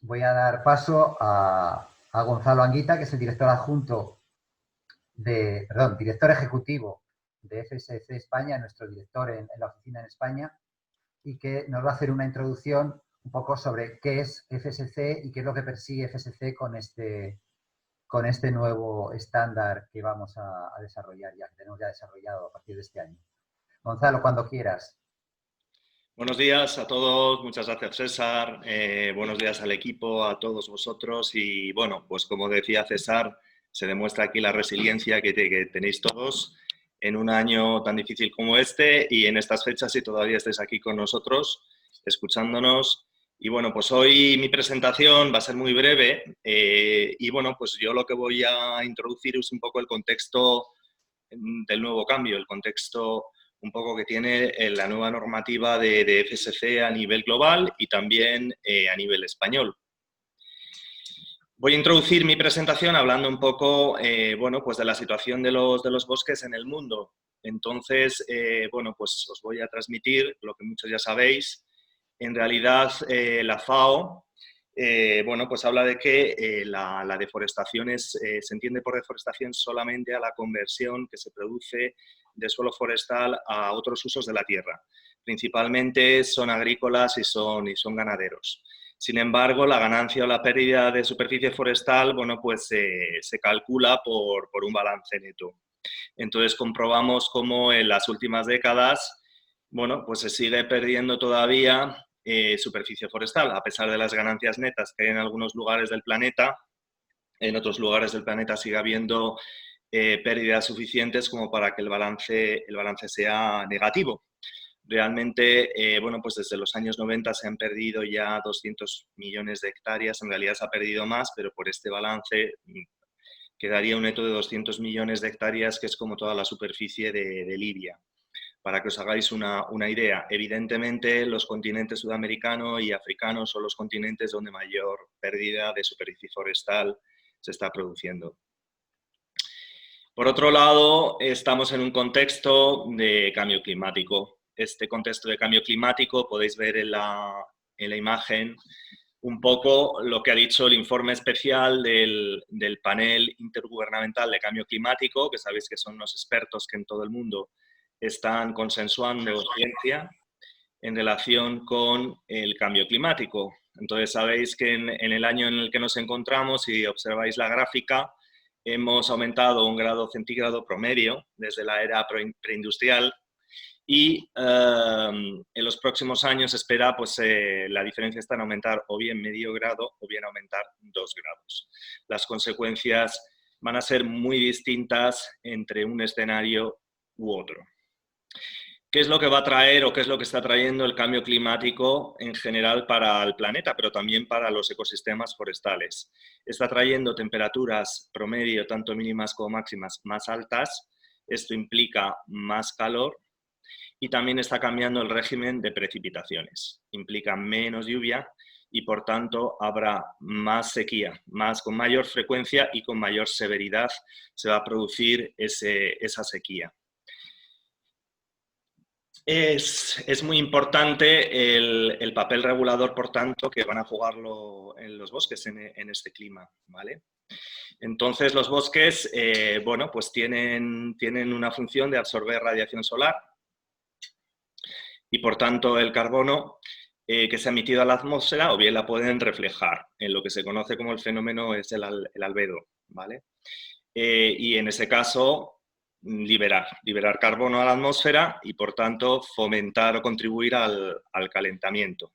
voy a dar paso a Gonzalo Anguita, que es el director adjunto director ejecutivo de FSC España, nuestro director en la oficina en España, y que nos va a hacer una introducción un poco sobre qué es FSC y qué es lo que persigue FSC con este nuevo estándar que vamos a desarrollar ya, que tenemos ya desarrollado a partir de este año. Gonzalo, cuando quieras. Buenos días a todos, muchas gracias César, buenos días al equipo, a todos vosotros y bueno, pues como decía César, se demuestra aquí la resiliencia que tenéis todos en un año tan difícil como este y en estas fechas y todavía estáis aquí con nosotros, escuchándonos. Y bueno, pues hoy mi presentación va a ser muy breve y bueno, pues yo lo que voy a introducir es un poco el contexto del nuevo cambio, el contexto un poco que tiene la nueva normativa de FSC a nivel global y también a nivel español. Voy a introducir mi presentación hablando un poco bueno, pues de la situación de los bosques en el mundo. Entonces, bueno, pues os voy a transmitir lo que muchos ya sabéis. En realidad, la FAO bueno, pues habla de que la deforestación se entiende por deforestación solamente a la conversión que se produce de suelo forestal a otros usos de la tierra. Principalmente son agrícolas y son ganaderos. Sin embargo, la ganancia o la pérdida de superficie forestal, bueno, pues se calcula por un balance neto. Entonces comprobamos cómo en las últimas décadas, bueno, pues se sigue perdiendo todavía superficie forestal, a pesar de las ganancias netas que hay en algunos lugares del planeta. En otros lugares del planeta sigue habiendo pérdidas suficientes como para que el balance sea negativo. Realmente, bueno, pues desde los años 90 se han perdido ya 200 millones de hectáreas, en realidad se ha perdido más, pero por este balance quedaría un neto de 200 millones de hectáreas, que es como toda la superficie de Libia. Para que os hagáis una idea, evidentemente los continentes sudamericano y africano son los continentes donde mayor pérdida de superficie forestal se está produciendo. Por otro lado, estamos en un contexto de cambio climático. Este contexto de cambio climático podéis ver en la imagen un poco lo que ha dicho el informe especial del panel intergubernamental de cambio climático, que sabéis que son unos expertos que en todo el mundo están consensuando ciencia en relación con el cambio climático. Entonces sabéis que en el año en el que nos encontramos, si observáis la gráfica, hemos aumentado 1 grado centígrado promedio desde la era preindustrial y en los próximos años se espera pues, la diferencia está en aumentar o bien medio grado o bien aumentar 2 grados. Las consecuencias van a ser muy distintas entre un escenario u otro. ¿Qué es lo que va a traer o qué es lo que está trayendo el cambio climático en general para el planeta, pero también para los ecosistemas forestales? Está trayendo temperaturas promedio, tanto mínimas como máximas, más altas. Esto implica más calor y también está cambiando el régimen de precipitaciones. Implica menos lluvia y, por tanto, habrá más sequía, con mayor frecuencia y con mayor severidad se va a producir esa sequía. Es muy importante el papel regulador, por tanto, que van a jugarlo en los bosques en este clima, ¿vale? Entonces, los bosques, bueno, pues tienen una función de absorber radiación solar y, por tanto, el carbono que se ha emitido a la atmósfera o bien la pueden reflejar en lo que se conoce como el fenómeno es el albedo, ¿vale? Y en ese caso liberar carbono a la atmósfera y, por tanto, fomentar o contribuir al calentamiento.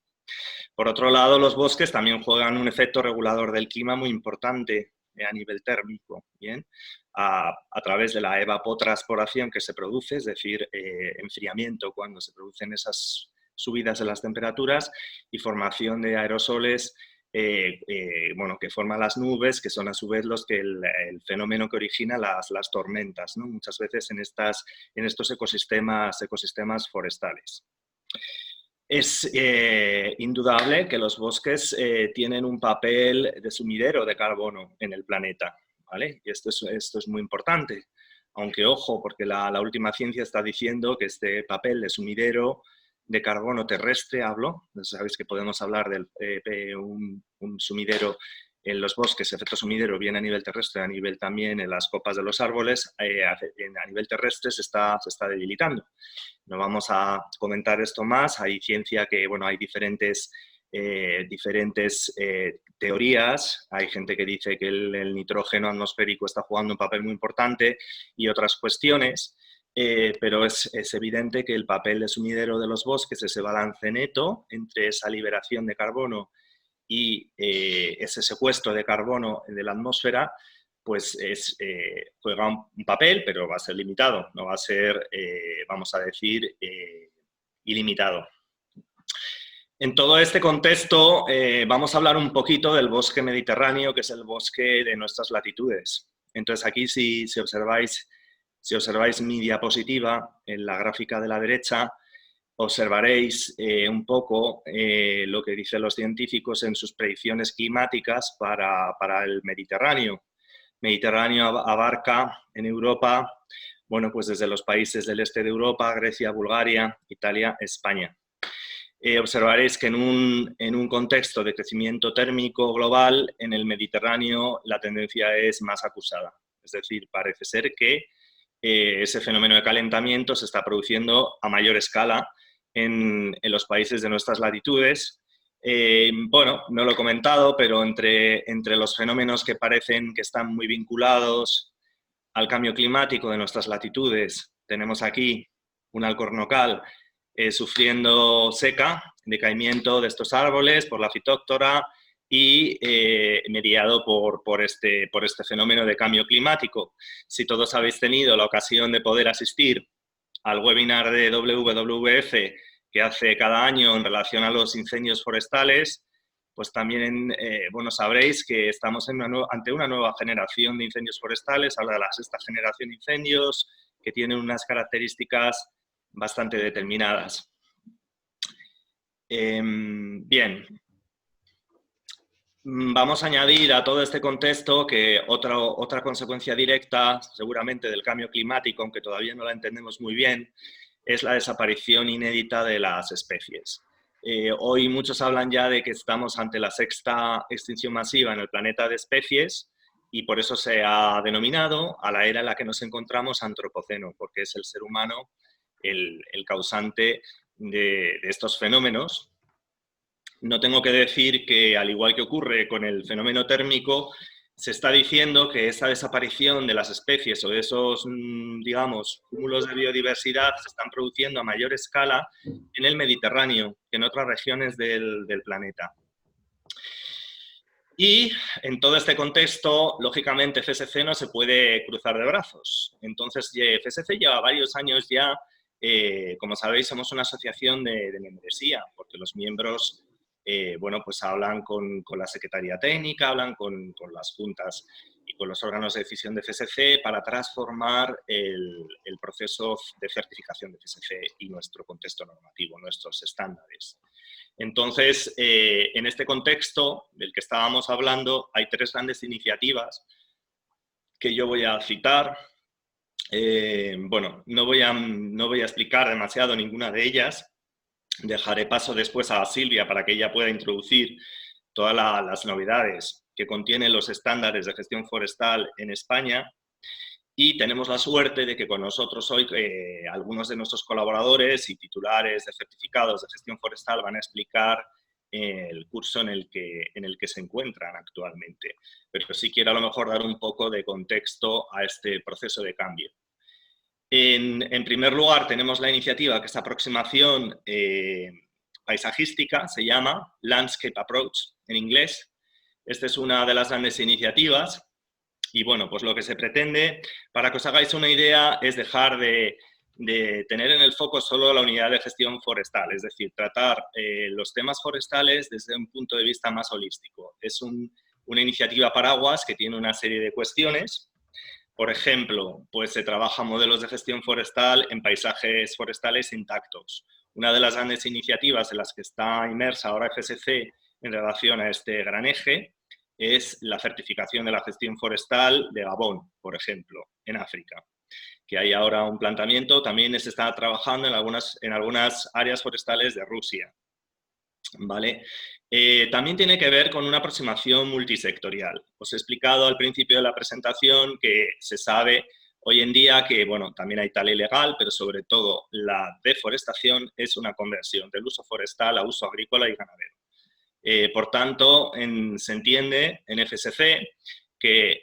Por otro lado, los bosques también juegan un efecto regulador del clima muy importante a nivel térmico, ¿bien? A través de la evapotranspiración que se produce, es decir, enfriamiento cuando se producen esas subidas de las temperaturas y formación de aerosoles bueno, que forman las nubes, que son a su vez el fenómeno que origina las tormentas, ¿no? Muchas veces en estos ecosistemas forestales. Es indudable que los bosques tienen un papel de sumidero de carbono en el planeta, ¿vale? Y esto es muy importante, aunque ojo, porque la última ciencia está diciendo que este papel de sumidero de carbono terrestre, hablo. Sabéis que podemos hablar de un sumidero en los bosques, efecto sumidero, bien a nivel terrestre, a nivel también en las copas de los árboles, a nivel terrestre se está debilitando. No vamos a comentar esto más, hay ciencia que, bueno, hay diferentes teorías, hay gente que dice que el nitrógeno atmosférico está jugando un papel muy importante y otras cuestiones, pero es evidente que el papel de sumidero de los bosques, ese balance neto entre esa liberación de carbono y ese secuestro de carbono de la atmósfera, pues juega un papel, pero va a ser limitado, no va a ser, vamos a decir, ilimitado. En todo este contexto vamos a hablar un poquito del bosque mediterráneo, que es el bosque de nuestras latitudes. Entonces aquí si observáis mi diapositiva, en la gráfica de la derecha, observaréis un poco lo que dicen los científicos en sus predicciones climáticas para el Mediterráneo. Mediterráneo abarca en Europa, bueno, pues desde los países del este de Europa, Grecia, Bulgaria, Italia, España. Observaréis que en un contexto de crecimiento térmico global, en el Mediterráneo la tendencia es más acusada. Es decir, parece ser que ese fenómeno de calentamiento se está produciendo a mayor escala en los países de nuestras latitudes. Bueno, no lo he comentado, pero entre los fenómenos que parecen que están muy vinculados al cambio climático de nuestras latitudes, tenemos aquí un alcornocal sufriendo seca, decaimiento de estos árboles por la fitóctora y mediado por este fenómeno de cambio climático. Si todos habéis tenido la ocasión de poder asistir al webinar de WWF que hace cada año en relación a los incendios forestales, pues también bueno, sabréis que estamos ante una nueva generación de incendios forestales, habla de la sexta generación de incendios, que tienen unas características bastante determinadas. Bien, vamos a añadir a todo este contexto que otra consecuencia directa, seguramente del cambio climático, aunque todavía no la entendemos muy bien, es la desaparición inédita de las especies. Hoy muchos hablan ya de que estamos ante la sexta extinción masiva en el planeta de especies y por eso se ha denominado a la era en la que nos encontramos antropoceno, porque es el ser humano el causante de estos fenómenos. No tengo que decir que, al igual que ocurre con el fenómeno térmico, se está diciendo que esa desaparición de las especies o de esos, digamos, cúmulos de biodiversidad se están produciendo a mayor escala en el Mediterráneo que en otras regiones del planeta. Y en todo este contexto, lógicamente, FSC no se puede cruzar de brazos. Entonces, FSC lleva varios años ya, como sabéis, somos una asociación de membresía, porque los miembros bueno, pues hablan con la Secretaría Técnica, hablan con las juntas y con los órganos de decisión de FSC para transformar el proceso de certificación de FSC y nuestro contexto normativo, nuestros estándares. Entonces, en este contexto del que estábamos hablando, hay tres grandes iniciativas que yo voy a citar. Bueno, no voy a explicar demasiado ninguna de ellas. Dejaré paso después a Silvia para que ella pueda introducir todas las novedades que contienen los estándares de gestión forestal en España. Y tenemos la suerte de que con nosotros hoy algunos de nuestros colaboradores y titulares de certificados de gestión forestal van a explicar el curso en el que se encuentran actualmente. Pero sí quiero a lo mejor dar un poco de contexto a este proceso de cambio. En primer lugar, tenemos la iniciativa, que es aproximación paisajística, se llama Landscape Approach en inglés. Esta es una de las grandes iniciativas y, bueno, pues lo que se pretende, para que os hagáis una idea, es dejar de tener en el foco solo la unidad de gestión forestal, es decir, tratar los temas forestales desde un punto de vista más holístico. Es una iniciativa paraguas que tiene una serie de cuestiones. Por ejemplo, pues se trabaja modelos de gestión forestal en paisajes forestales intactos. Una de las grandes iniciativas en las que está inmersa ahora FSC en relación a este gran eje es la certificación de la gestión forestal de Gabón, por ejemplo, en África, que hay ahora un planteamiento, también se está trabajando en algunas áreas forestales de Rusia, ¿vale? También tiene que ver con una aproximación multisectorial. Os he explicado al principio de la presentación que se sabe hoy en día que, bueno, también hay tala ilegal, pero sobre todo la deforestación es una conversión del uso forestal a uso agrícola y ganadero. Por tanto, se entiende en FSC que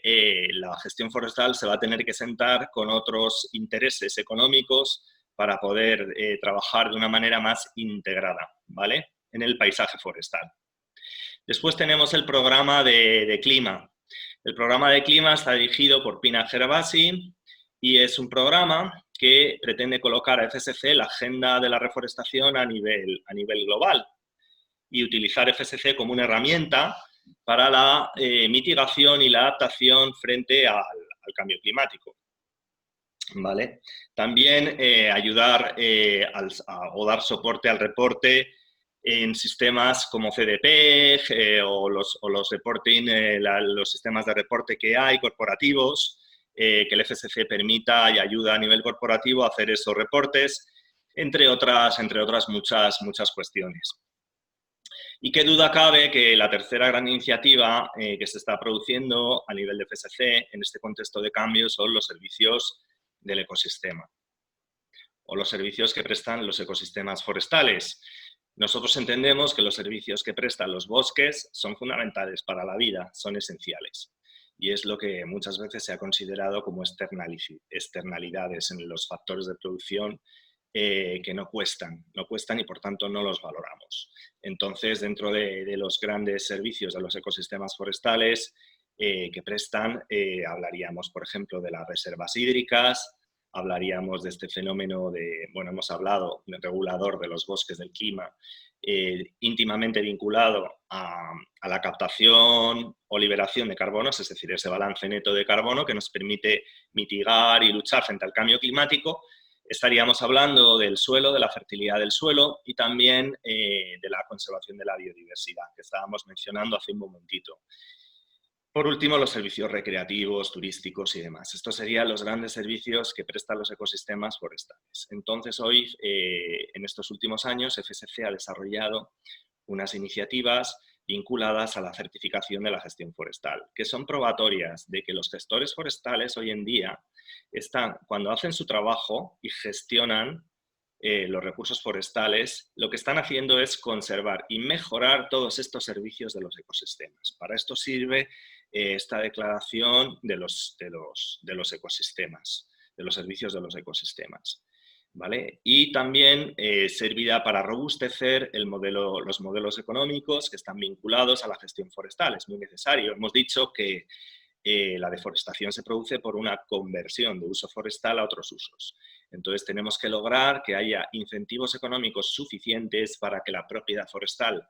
la gestión forestal se va a tener que sentar con otros intereses económicos para poder trabajar de una manera más integrada, ¿vale?, en el paisaje forestal. Después tenemos el programa de clima. El programa de clima está dirigido por Pina Gervasi y es un programa que pretende colocar a FSC la agenda de la reforestación a nivel global y utilizar FSC como una herramienta para la mitigación y la adaptación frente al cambio climático, ¿vale? También ayudar o dar soporte al reporte en sistemas como CDP o los sistemas de reporte que hay corporativos, que el FSC permita y ayuda a nivel corporativo a hacer esos reportes, entre otras muchas cuestiones. Y qué duda cabe que la tercera gran iniciativa que se está produciendo a nivel de FSC en este contexto de cambio son los servicios del ecosistema o los servicios que prestan los ecosistemas forestales. Nosotros entendemos que los servicios que prestan los bosques son fundamentales para la vida, son esenciales. Y es lo que muchas veces se ha considerado como externalidades en los factores de producción que no cuestan y por tanto no los valoramos. Entonces, dentro de los grandes servicios de los ecosistemas forestales que prestan, hablaríamos, por ejemplo, de las reservas hídricas, hablaríamos de este fenómeno hemos hablado del regulador de los bosques del clima, íntimamente vinculado a la captación o liberación de carbonos, es decir, ese balance neto de carbono que nos permite mitigar y luchar frente al cambio climático. Estaríamos hablando del suelo, de la fertilidad del suelo y también de la conservación de la biodiversidad, que estábamos mencionando hace un momentito. Por último, los servicios recreativos, turísticos y demás. Estos serían los grandes servicios que prestan los ecosistemas forestales. Entonces, hoy, en estos últimos años, FSC ha desarrollado unas iniciativas vinculadas a la certificación de la gestión forestal, que son probatorias de que los gestores forestales hoy en día cuando hacen su trabajo y gestionan los recursos forestales, lo que están haciendo es conservar y mejorar todos estos servicios de los ecosistemas. Para esto sirve esta declaración de los ecosistemas, de los servicios de los ecosistemas, ¿vale? Y también servirá para robustecer los modelos económicos que están vinculados a la gestión forestal. Es muy necesario. Hemos dicho que la deforestación se produce por una conversión de uso forestal a otros usos. Entonces tenemos que lograr que haya incentivos económicos suficientes para que la propiedad forestal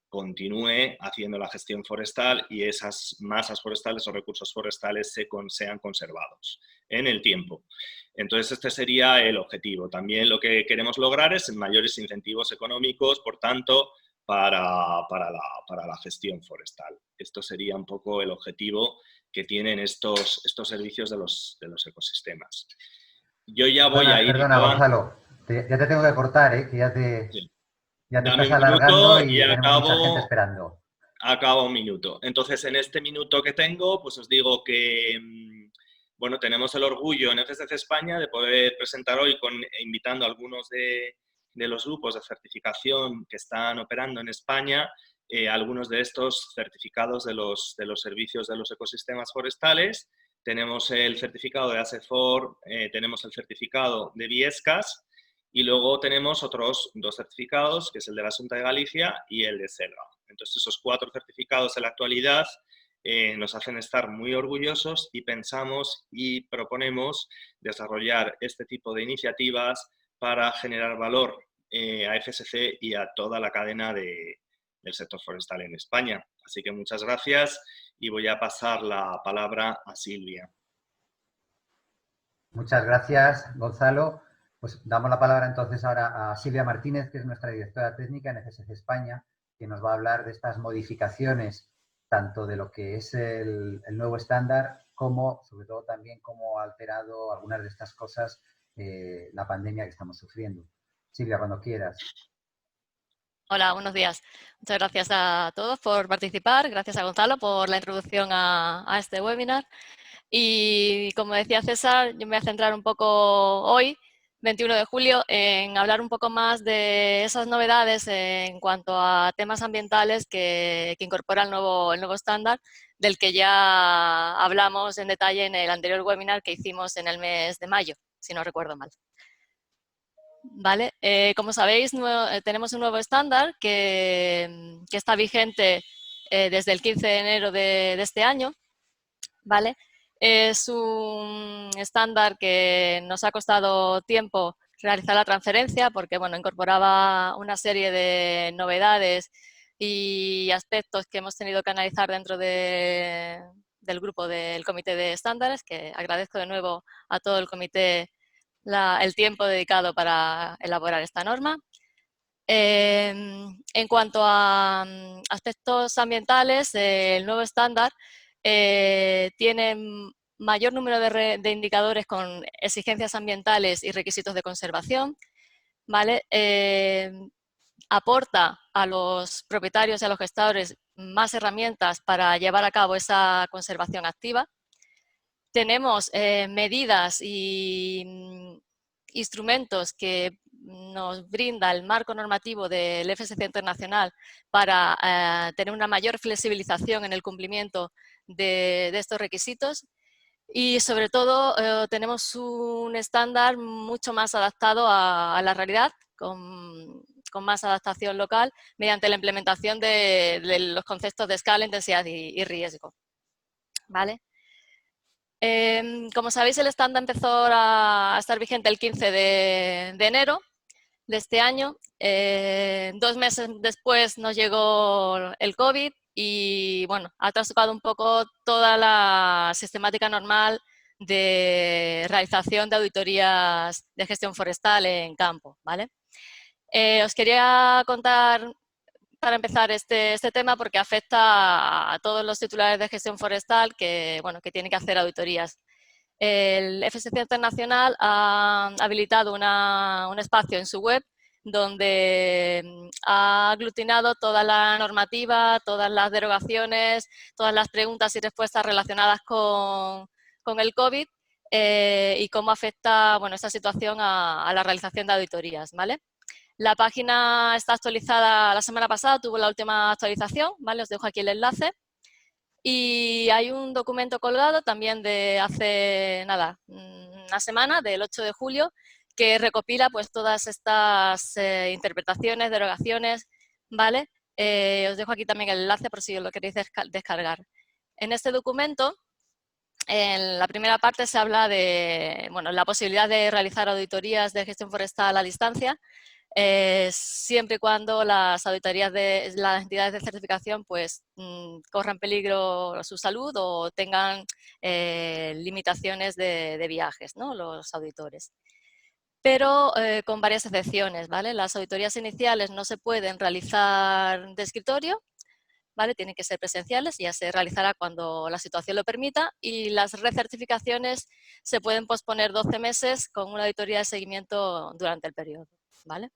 continúe haciendo la gestión forestal y esas masas forestales o recursos forestales sean conservados en el tiempo. Entonces este sería el objetivo. También lo que queremos lograr es mayores incentivos económicos, por tanto, para la gestión forestal. Esto sería un poco el objetivo que tienen estos servicios de los ecosistemas. Yo ya voy a ir... Perdona, Gonzalo, ya te tengo que cortar, que ya te Dame estás un minuto alargando y y tenemos mucha gente esperando. Acabo un minuto. Entonces, en este minuto que tengo, pues os digo que, bueno, tenemos el orgullo en FSC España de poder presentar hoy invitando a algunos de los grupos de certificación que están operando en España, algunos de estos certificados de los servicios de los ecosistemas forestales. Tenemos el certificado de ASEFOR, tenemos el certificado de Biescas y luego tenemos otros 2 certificados, que es el de la Xunta de Galicia y el de Selva. Entonces, esos 4 certificados en la actualidad nos hacen estar muy orgullosos y pensamos y proponemos desarrollar este tipo de iniciativas para generar valor a FSC y a toda la cadena del sector forestal en España. Así que muchas gracias y voy a pasar la palabra a Silvia. Muchas gracias, Gonzalo. Pues damos la palabra entonces ahora a Silvia Martínez, que es nuestra directora técnica en FSC España, que nos va a hablar de estas modificaciones, tanto de lo que es el nuevo estándar cómo, sobre todo también, cómo ha alterado algunas de estas cosas la pandemia que estamos sufriendo. Silvia, cuando quieras. Hola, buenos días. Muchas gracias a todos por participar. Gracias a Gonzalo por la introducción a este webinar. Y como decía César, yo me voy a centrar un poco hoy, 21 de julio, en hablar un poco más de esas novedades en cuanto a temas ambientales que incorpora el nuevo estándar, del que ya hablamos en detalle en el anterior webinar que hicimos en el mes de mayo, si no recuerdo mal. Vale, como sabéis, tenemos un nuevo estándar que está vigente desde el 15 de enero de este año, ¿vale? Es un estándar que nos ha costado tiempo realizar la transferencia porque, bueno, incorporaba una serie de novedades y aspectos que hemos tenido que analizar dentro del grupo del comité de estándares, que agradezco de nuevo a todo el comité el tiempo dedicado para elaborar esta norma. En cuanto a aspectos ambientales, el nuevo estándar tiene mayor número de indicadores con exigencias ambientales y requisitos de conservación, ¿vale? Aporta a los propietarios y a los gestores más herramientas para llevar a cabo esa conservación activa. Tenemos medidas y instrumentos que nos brinda el marco normativo del FSC internacional para tener una mayor flexibilización en el cumplimiento de estos requisitos y sobre todo tenemos un estándar mucho más adaptado a la realidad, con más adaptación local mediante la implementación de los conceptos de escala, intensidad y riesgo. ¿Vale? Como sabéis, el estándar empezó a estar vigente el 15 de enero de este año. 2 meses después nos llegó el COVID y, bueno, ha trastocado un poco toda la sistemática normal de realización de auditorías de gestión forestal en campo, ¿vale? Os quería contar para empezar este tema porque afecta a todos los titulares de gestión forestal que, bueno, que tienen que hacer auditorías. El FSC Internacional ha habilitado un espacio en su web donde ha aglutinado toda la normativa, todas las derogaciones, todas las preguntas y respuestas relacionadas con el COVID y cómo afecta, bueno, esta situación a la realización de auditorías, ¿vale? La página está actualizada la semana pasada, tuvo la última actualización, ¿vale? Os dejo aquí el enlace. Y hay un documento colgado también de hace, nada, una semana, del 8 de julio, que recopila pues todas estas interpretaciones, derogaciones, ¿vale? Os dejo aquí también el enlace por si lo queréis descargar. En este documento, en la primera parte se habla de, bueno, la posibilidad de realizar auditorías de gestión forestal a distancia, siempre y cuando las auditorías de las entidades de certificación pues corran peligro su salud o tengan limitaciones de viajes, ¿no? Los auditores. Pero con varias excepciones, ¿vale? Las auditorías iniciales no se pueden realizar de escritorio, ¿vale? Tienen que ser presenciales y ya se realizará cuando la situación lo permita, y las recertificaciones se pueden posponer 12 meses con una auditoría de seguimiento durante el periodo, ¿vale?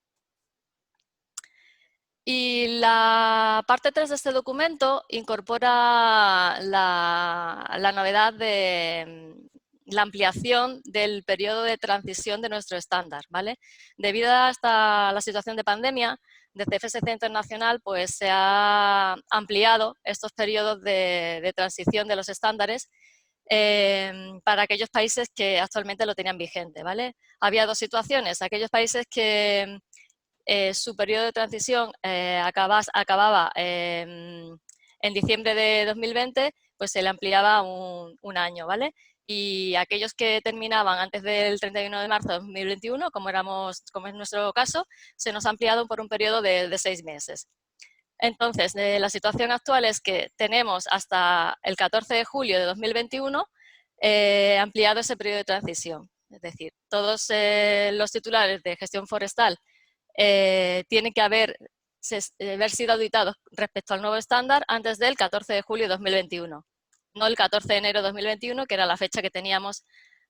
Y la parte 3 de este documento incorpora la novedad de la ampliación del periodo de transición de nuestro estándar, ¿vale? Debido a la situación de pandemia, desde FSC Internacional pues, se ha ampliado estos periodos de transición de los estándares para aquellos países que actualmente lo tenían vigente, ¿vale? Había 2 situaciones, aquellos países que su periodo de transición acababa en diciembre de 2020, pues se le ampliaba un año, ¿vale? Y aquellos que terminaban antes del 31 de marzo de 2021, como es nuestro caso, se nos ha ampliado por un periodo de 6 meses. Entonces, la situación actual es que tenemos hasta el 14 de julio de 2021 ampliado ese periodo de transición. Es decir, todos los titulares de gestión forestal tienen que haber sido auditados respecto al nuevo estándar antes del 14 de julio de 2021. no el 14 de enero de 2021, que era la fecha que teníamos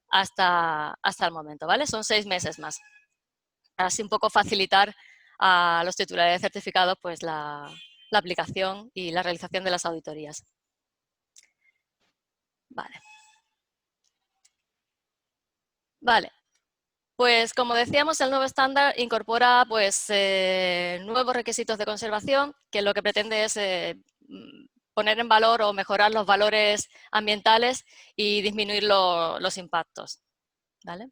hasta el momento, ¿vale? Son 6 meses más. Así un poco facilitar a los titulares de certificados pues la aplicación y la realización de las auditorías. Vale. Pues como decíamos, el nuevo estándar incorpora pues, nuevos requisitos de conservación que lo que pretende es poner en valor o mejorar los valores ambientales y disminuir los impactos, ¿vale?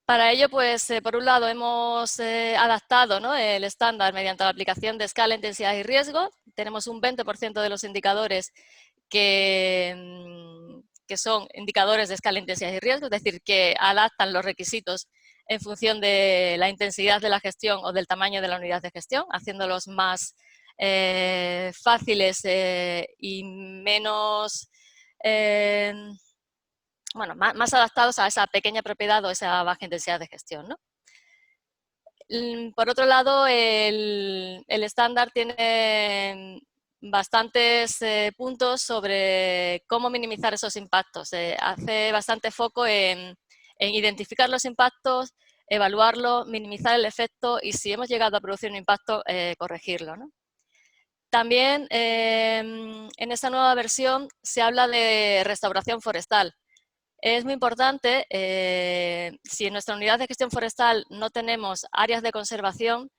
Para ello, pues, por un lado, hemos adaptado, ¿no?, el estándar mediante la aplicación de escala, intensidad y riesgo. Tenemos un 20% de los indicadores que son indicadores de escala, intensidad y riesgo, es decir, que adaptan los requisitos en función de la intensidad de la gestión o del tamaño de la unidad de gestión, haciéndolos más fáciles y menos... bueno, más adaptados a esa pequeña propiedad o esa baja intensidad de gestión, ¿no? Por otro lado, el estándar tiene bastantes puntos sobre cómo minimizar esos impactos. Hace bastante foco en identificar los impactos, evaluarlo, minimizar el efecto y si hemos llegado a producir un impacto, corregirlo, ¿no? También en esta nueva versión se habla de restauración forestal. Es muy importante, si en nuestra unidad de gestión forestal no tenemos áreas de conservación,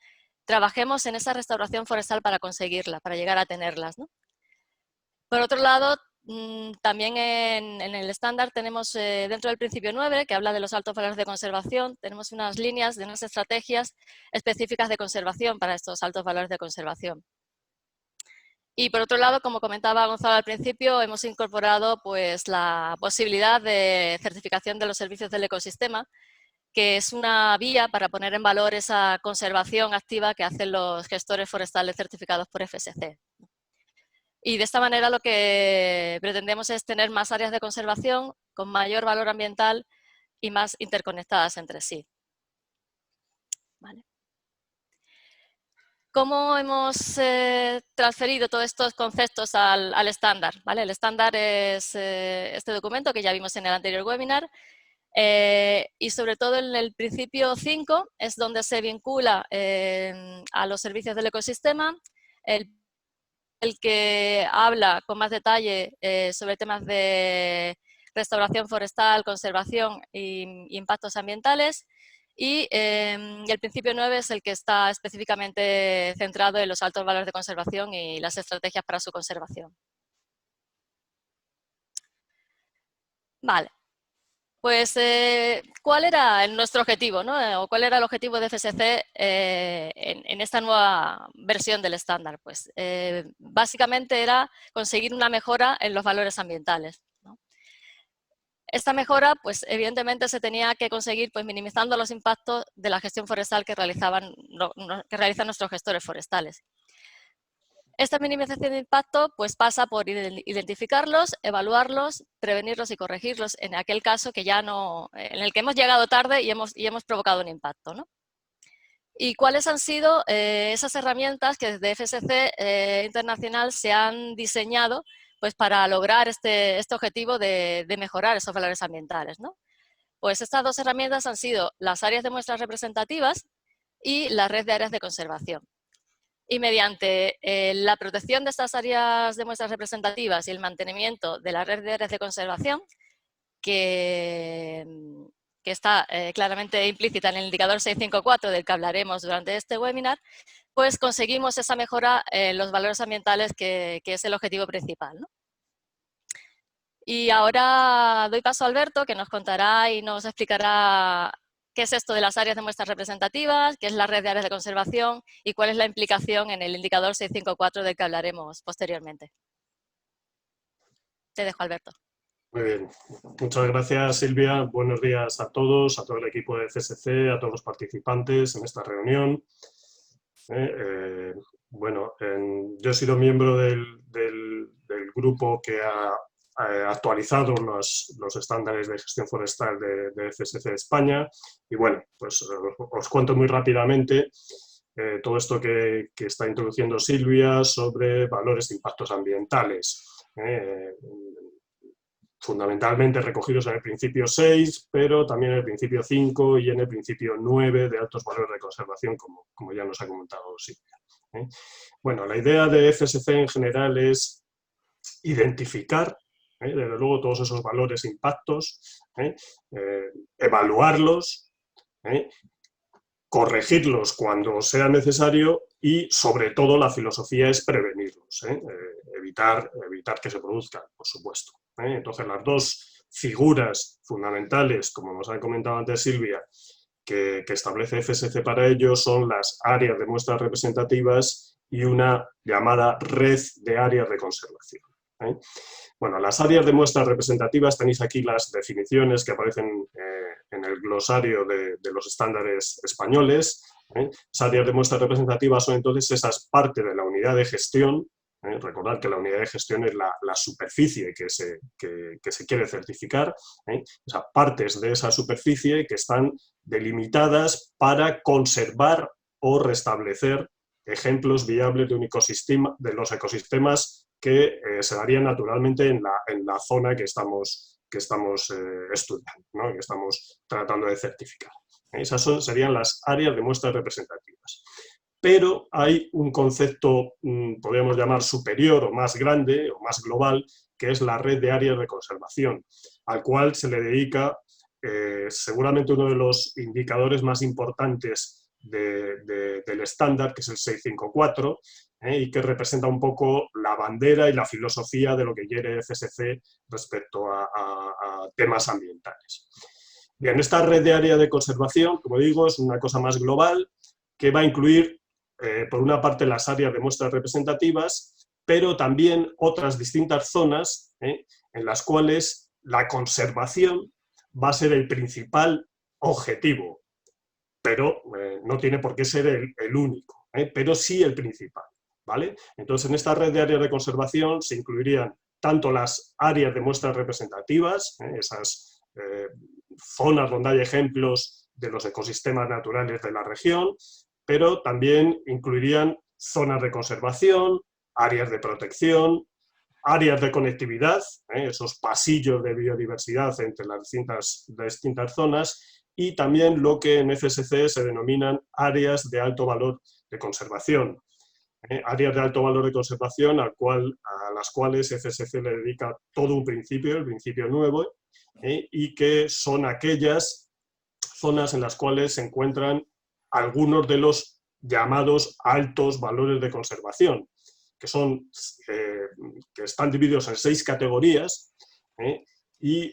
trabajemos en esa restauración forestal para conseguirla, para llegar a tenerlas, ¿no? Por otro lado, también en el estándar tenemos dentro del principio 9, que habla de los altos valores de conservación, tenemos unas líneas de unas estrategias específicas de conservación para estos altos valores de conservación. Y por otro lado, como comentaba Gonzalo al principio, hemos incorporado pues, la posibilidad de certificación de los servicios del ecosistema, que es una vía para poner en valor esa conservación activa que hacen los gestores forestales certificados por FSC. Y de esta manera lo que pretendemos es tener más áreas de conservación con mayor valor ambiental y más interconectadas entre sí. ¿Vale? ¿Cómo hemos transferido todos estos conceptos al estándar? ¿Vale? El estándar es este documento que ya vimos en el anterior webinar y sobre todo en el principio 5 es donde se vincula a los servicios del ecosistema, el que habla con más detalle sobre temas de restauración forestal, conservación e impactos ambientales. Y el principio 9 es el que está específicamente centrado en los altos valores de conservación y las estrategias para su conservación. Vale. Pues, ¿cuál era nuestro objetivo, ¿no? ¿O cuál era el objetivo de FSC en esta nueva versión del estándar? Pues, básicamente era conseguir una mejora en los valores ambientales, ¿no? Esta mejora, pues evidentemente se tenía que conseguir pues, minimizando los impactos de la gestión forestal que realizan nuestros gestores forestales. Esta minimización de impacto pues, pasa por identificarlos, evaluarlos, prevenirlos y corregirlos en aquel caso que ya no, en el que hemos llegado tarde y hemos provocado un impacto, ¿no? ¿Y cuáles han sido esas herramientas que desde FSC Internacional se han diseñado pues para lograr este objetivo de mejorar esos valores ambientales, ¿no? Pues estas dos herramientas han sido las áreas de muestras representativas y la red de áreas de conservación. Y mediante la protección de estas áreas de muestras representativas y el mantenimiento de la red de áreas de conservación, que está claramente implícita en el indicador 654 del que hablaremos durante este webinar, pues conseguimos esa mejora en los valores ambientales que es el objetivo principal, ¿no? Y ahora doy paso a Alberto, que nos contará y nos explicará qué es esto de las áreas de muestras representativas, qué es la red de áreas de conservación y cuál es la implicación en el indicador 654 del que hablaremos posteriormente. Te dejo, Alberto. Muy bien. Muchas gracias, Silvia. Buenos días a todos, a todo el equipo de FSC, a todos los participantes en esta reunión. Bueno, yo he sido miembro del grupo que ha actualizado los estándares de gestión forestal de FSC España y bueno, pues os cuento muy rápidamente todo esto que está introduciendo Silvia sobre valores e impactos ambientales. fundamentalmente recogidos en el principio 6, pero también en el principio 5 y en el principio 9 de altos valores de conservación, como ya nos ha comentado Silvia. Bueno, la idea de FSC en general es identificar, desde luego, todos esos valores e impactos, evaluarlos, corregirlos cuando sea necesario y, sobre todo, la filosofía es prevenirlos, evitar que se produzcan, por supuesto. Entonces, las dos figuras fundamentales, como nos ha comentado antes Silvia, que establece FSC para ello son las áreas de muestras representativas y una llamada red de áreas de conservación. Bueno, las áreas de muestras representativas, tenéis aquí las definiciones que aparecen en el glosario de los estándares españoles. Las áreas de muestras representativas son entonces esas partes de la unidad de gestión. Recordad que la unidad de gestión es la superficie que se quiere certificar. Esas partes de esa superficie que están delimitadas para conservar o restablecer ejemplos viables de un ecosistema, de los ecosistemas que se darían naturalmente en la zona que estamos estudiando, ¿no? Que estamos tratando de certificar. Esas serían las áreas de muestras representativas. Pero hay un concepto, podríamos llamar superior o más grande o más global, que es la red de áreas de conservación, al cual se le dedica seguramente uno de los indicadores más importantes del estándar, que es el 654, y que representa un poco la bandera y la filosofía de lo que quiere FSC respecto a temas ambientales. Bien, esta red de área de conservación, como digo, es una cosa más global que va a incluir, por una parte, las áreas de muestras representativas, pero también otras distintas zonas en las cuales la conservación va a ser el principal objetivo, pero no tiene por qué ser el único, pero sí el principal. ¿Vale? Entonces, en esta red de áreas de conservación se incluirían tanto las áreas de muestras representativas, esas zonas donde hay ejemplos de los ecosistemas naturales de la región, pero también incluirían zonas de conservación, áreas de protección, áreas de conectividad, esos pasillos de biodiversidad entre las distintas zonas, y también lo que en FSC se denominan áreas de alto valor de conservación. Áreas de alto valor de conservación a las cuales FSC le dedica todo un principio, el principio nuevo, y que son aquellas zonas en las cuales se encuentran algunos de los llamados altos valores de conservación, que están divididos en 6 categorías, y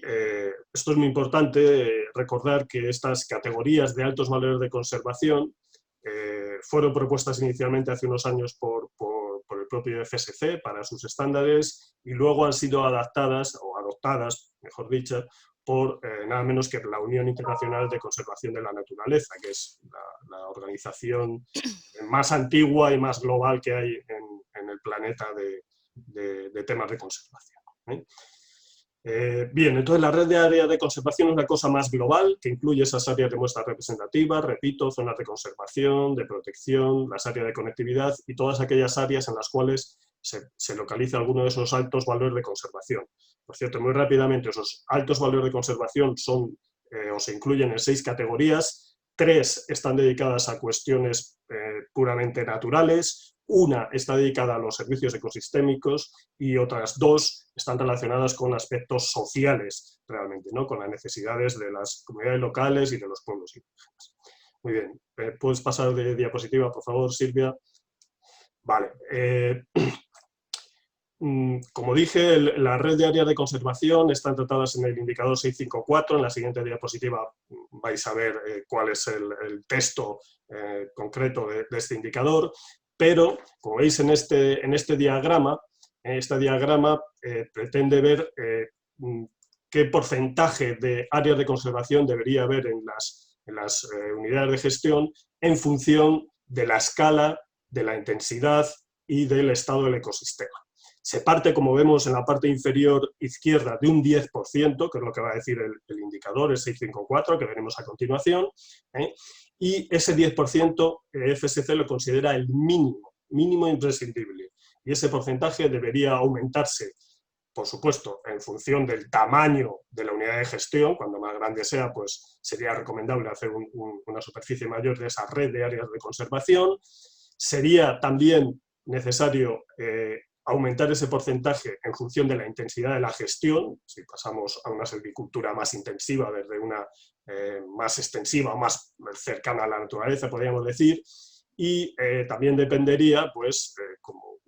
esto es muy importante recordar que estas categorías de altos valores de conservación fueron propuestas inicialmente hace unos años por el propio FSC para sus estándares y luego han sido adaptadas, o adoptadas, mejor dicho, por nada menos que la Unión Internacional de Conservación de la Naturaleza, que es la organización más antigua y más global que hay en el planeta de temas de conservación. Bien, entonces la red de áreas de conservación es una cosa más global, que incluye esas áreas de muestras representativas, repito, zonas de conservación, de protección, las áreas de conectividad y todas aquellas áreas en las cuales se localiza alguno de esos altos valores de conservación. Por cierto, muy rápidamente, esos altos valores de conservación se incluyen en 6 categorías, 3 están dedicadas a cuestiones puramente naturales, una está dedicada a los servicios ecosistémicos y otras 2 están relacionadas con aspectos sociales, realmente, ¿no? Con las necesidades de las comunidades locales y de los pueblos indígenas. Muy bien, ¿puedes pasar de diapositiva, por favor, Silvia? Vale. Como dije, la red de áreas de conservación están tratadas en el indicador 654. En la siguiente diapositiva vais a ver cuál es el texto concreto de este indicador. Pero, como veis en este diagrama, pretende ver qué porcentaje de áreas de conservación debería haber en las unidades de gestión en función de la escala, de la intensidad y del estado del ecosistema. Se parte, como vemos en la parte inferior izquierda, de un 10%, que es lo que va a decir el indicador, el 654, que veremos a continuación, y ese 10% FSC lo considera el mínimo imprescindible. Y ese porcentaje debería aumentarse por supuesto, en función del tamaño de la unidad de gestión, cuando más grande sea, pues sería recomendable hacer una superficie mayor de esa red de áreas de conservación. Sería también necesario aumentar ese porcentaje en función de la intensidad de la gestión, si pasamos a una silvicultura más intensiva desde una más extensiva, más cercana a la naturaleza, podríamos decir, y también dependería, pues, como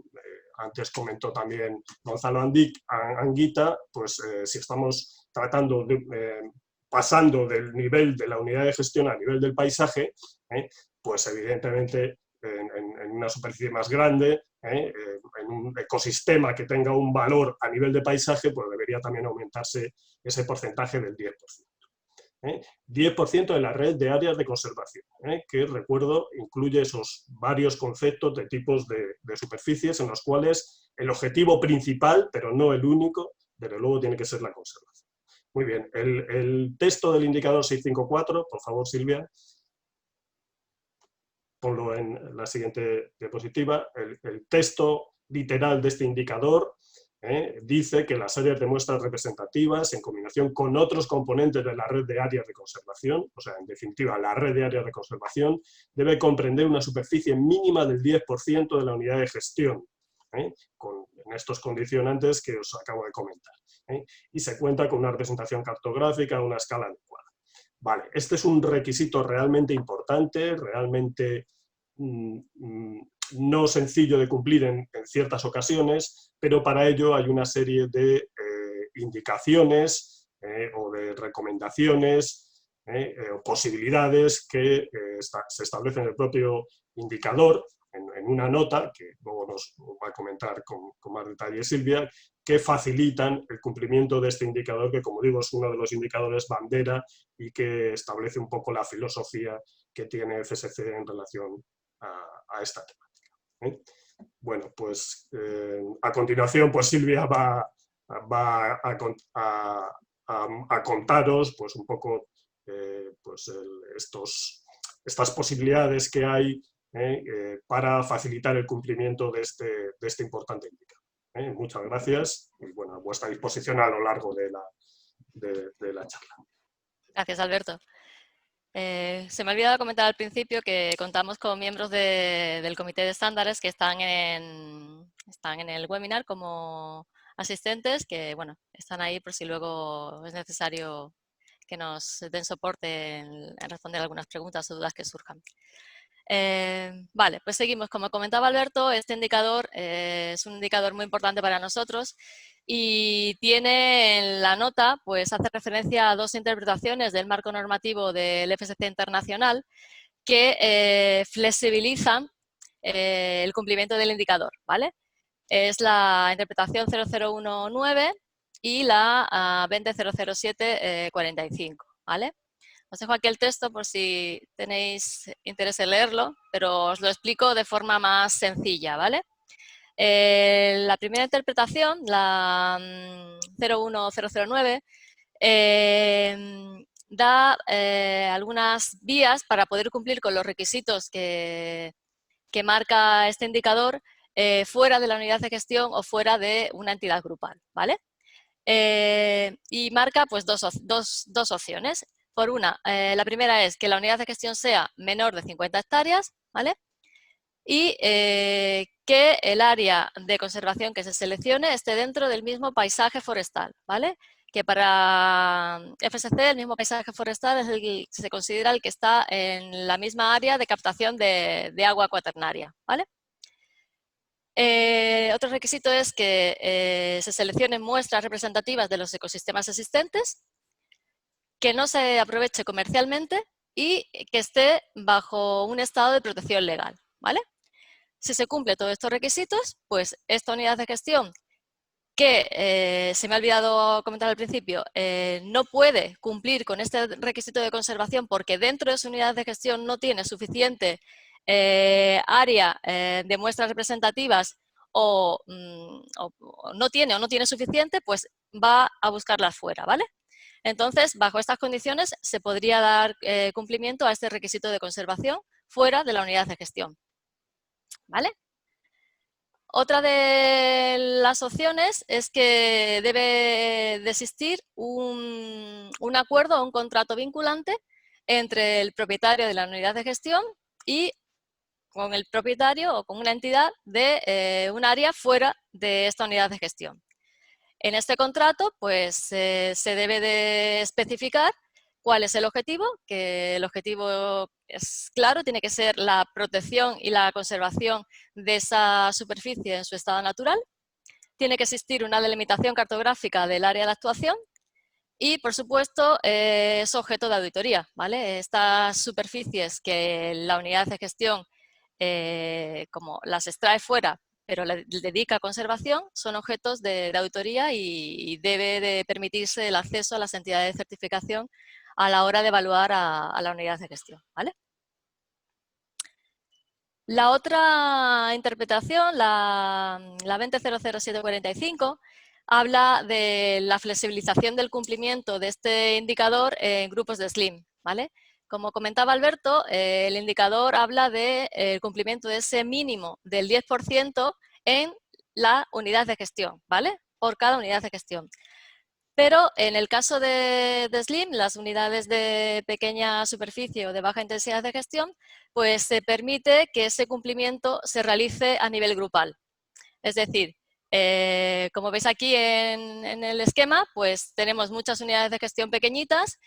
antes comentó también Gonzalo Anguita, pues si estamos tratando de, pasando del nivel de la unidad de gestión al nivel del paisaje, pues evidentemente en una superficie más grande, en un ecosistema que tenga un valor a nivel de paisaje, pues debería también aumentarse ese porcentaje del 10%. 10% de la red de áreas de conservación, que recuerdo incluye esos varios conceptos de tipos de superficies en los cuales el objetivo principal, pero no el único, desde luego tiene que ser la conservación. Muy bien, el texto del indicador 654, por favor Silvia, ponlo en la siguiente diapositiva. El texto literal de este indicador dice que las áreas de muestras representativas, en combinación con otros componentes de la red de áreas de conservación, o sea, en definitiva, la red de áreas de conservación, debe comprender una superficie mínima del 10% de la unidad de gestión, en estos condicionantes que os acabo de comentar. Y se cuenta con una representación cartográfica, una escala adecuada. Vale, este es un requisito realmente importante, realmente no sencillo de cumplir en ciertas ocasiones, pero para ello hay una serie de indicaciones o de recomendaciones o posibilidades que se establecen en el propio indicador, en una nota, que luego nos va a comentar con más detalle Silvia, que facilitan el cumplimiento de este indicador, que como digo es uno de los indicadores bandera y que establece un poco la filosofía que tiene FSC en relación a esta temática. Bueno, pues a continuación pues Silvia va a contaros pues un poco pues estas posibilidades que hay para facilitar el cumplimiento de este importante indicador. Muchas gracias y bueno, a vuestra disposición a lo largo de la charla. Gracias, Alberto. Se me ha olvidado comentar al principio que contamos con miembros del Comité de Estándares que están en el webinar como asistentes, que bueno, están ahí por si luego es necesario que nos den soporte en responder algunas preguntas o dudas que surjan. Vale, pues seguimos. Como comentaba Alberto, este indicador es un indicador muy importante para nosotros y tiene en la nota, pues hace referencia a dos interpretaciones del marco normativo del FSC internacional que flexibilizan el cumplimiento del indicador, ¿vale? Es la interpretación 0019 y la 20007-45, ¿vale? Os dejo aquí el texto por si tenéis interés en leerlo, pero os lo explico de forma más sencilla, ¿vale? La primera interpretación, la 01009, da algunas vías para poder cumplir con los requisitos que marca este indicador fuera de la unidad de gestión o fuera de una entidad grupal, ¿vale? Y marca pues dos opciones. Por una, la primera es que la unidad de gestión sea menor de 50 hectáreas, ¿vale? Y que el área de conservación que se seleccione esté dentro del mismo paisaje forestal, ¿vale? Que para FSC el mismo paisaje forestal es el que se considera el que está en la misma área de captación de agua cuaternaria, ¿vale? Otro requisito es que se seleccionen muestras representativas de los ecosistemas existentes, que no se aproveche comercialmente y que esté bajo un estado de protección legal, ¿vale? Si se cumple todos estos requisitos, pues esta unidad de gestión, que se me ha olvidado comentar al principio, no puede cumplir con este requisito de conservación porque dentro de su unidad de gestión no tiene suficiente área de muestras representativas o no tiene suficiente, pues va a buscarlas fuera, ¿vale? Entonces, bajo estas condiciones, se podría dar cumplimiento a este requisito de conservación fuera de la unidad de gestión, ¿vale? Otra de las opciones es que debe de existir un acuerdo o un contrato vinculante entre el propietario de la unidad de gestión y con el propietario o con una entidad de un área fuera de esta unidad de gestión. En este contrato, pues, se debe de especificar cuál es el objetivo, que el objetivo es claro, tiene que ser la protección y la conservación de esa superficie en su estado natural. Tiene que existir una delimitación cartográfica del área de actuación y, por supuesto, es objeto de auditoría, ¿vale? Estas superficies que la unidad de gestión, como las extrae fuera, pero le dedica a conservación, son objetos de auditoría y debe de permitirse el acceso a las entidades de certificación a la hora de evaluar a la unidad de gestión, ¿vale? La otra interpretación, la 20.00745, habla de la flexibilización del cumplimiento de este indicador en grupos de SLIM, ¿vale? Como comentaba Alberto, el indicador habla del cumplimiento de ese mínimo del 10% en la unidad de gestión, ¿vale? Por cada unidad de gestión. Pero en el caso de SLIM, las unidades de pequeña superficie o de baja intensidad de gestión, pues se permite que ese cumplimiento se realice a nivel grupal. Es decir, como veis aquí en el esquema, pues tenemos muchas unidades de gestión pequeñitas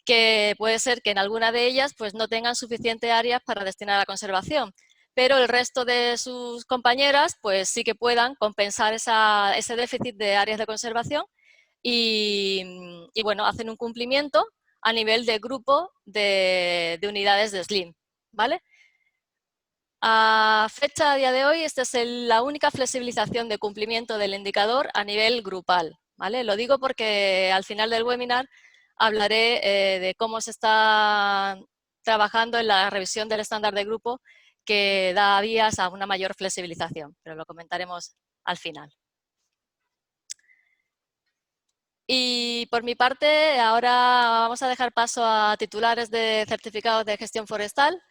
que puede ser que en alguna de ellas pues no tengan suficiente áreas para destinar a conservación, pero el resto de sus compañeras pues sí que puedan compensar ese déficit de áreas de conservación y bueno, hacen un cumplimiento a nivel de grupo de unidades de SLIM, ¿vale? A fecha a día de hoy, esta es la única flexibilización de cumplimiento del indicador a nivel grupal, ¿vale? Lo digo porque al final del webinar hablaré de cómo se está trabajando en la revisión del estándar de grupo que da vías a una mayor flexibilización, pero lo comentaremos al final. Y por mi parte, ahora vamos a dejar paso a titulares de certificados de gestión forestal,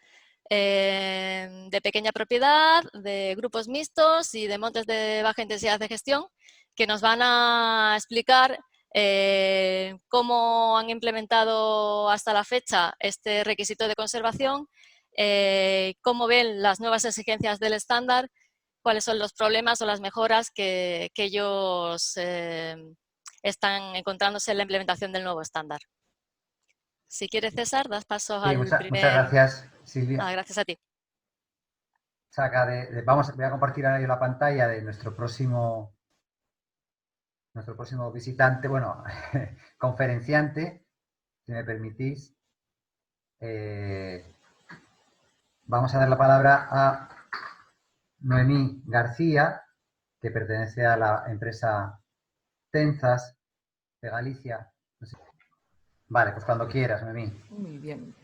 de pequeña propiedad, de grupos mixtos y de montes de baja intensidad de gestión, que nos van a explicar cómo han implementado hasta la fecha este requisito de conservación, cómo ven las nuevas exigencias del estándar, cuáles son los problemas o las mejoras que ellos están encontrándose en la implementación del nuevo estándar. Si quieres, César, das paso al primer... Muchas gracias, Silvia. Gracias a ti. Voy a compartir ahora la pantalla de nuestro próximo visitante, bueno, conferenciante, si me permitís. Vamos a dar la palabra a Noemí García, que pertenece a la empresa Tenzas de Galicia. No sé. Vale, pues cuando quieras, Noemí. Muy bien.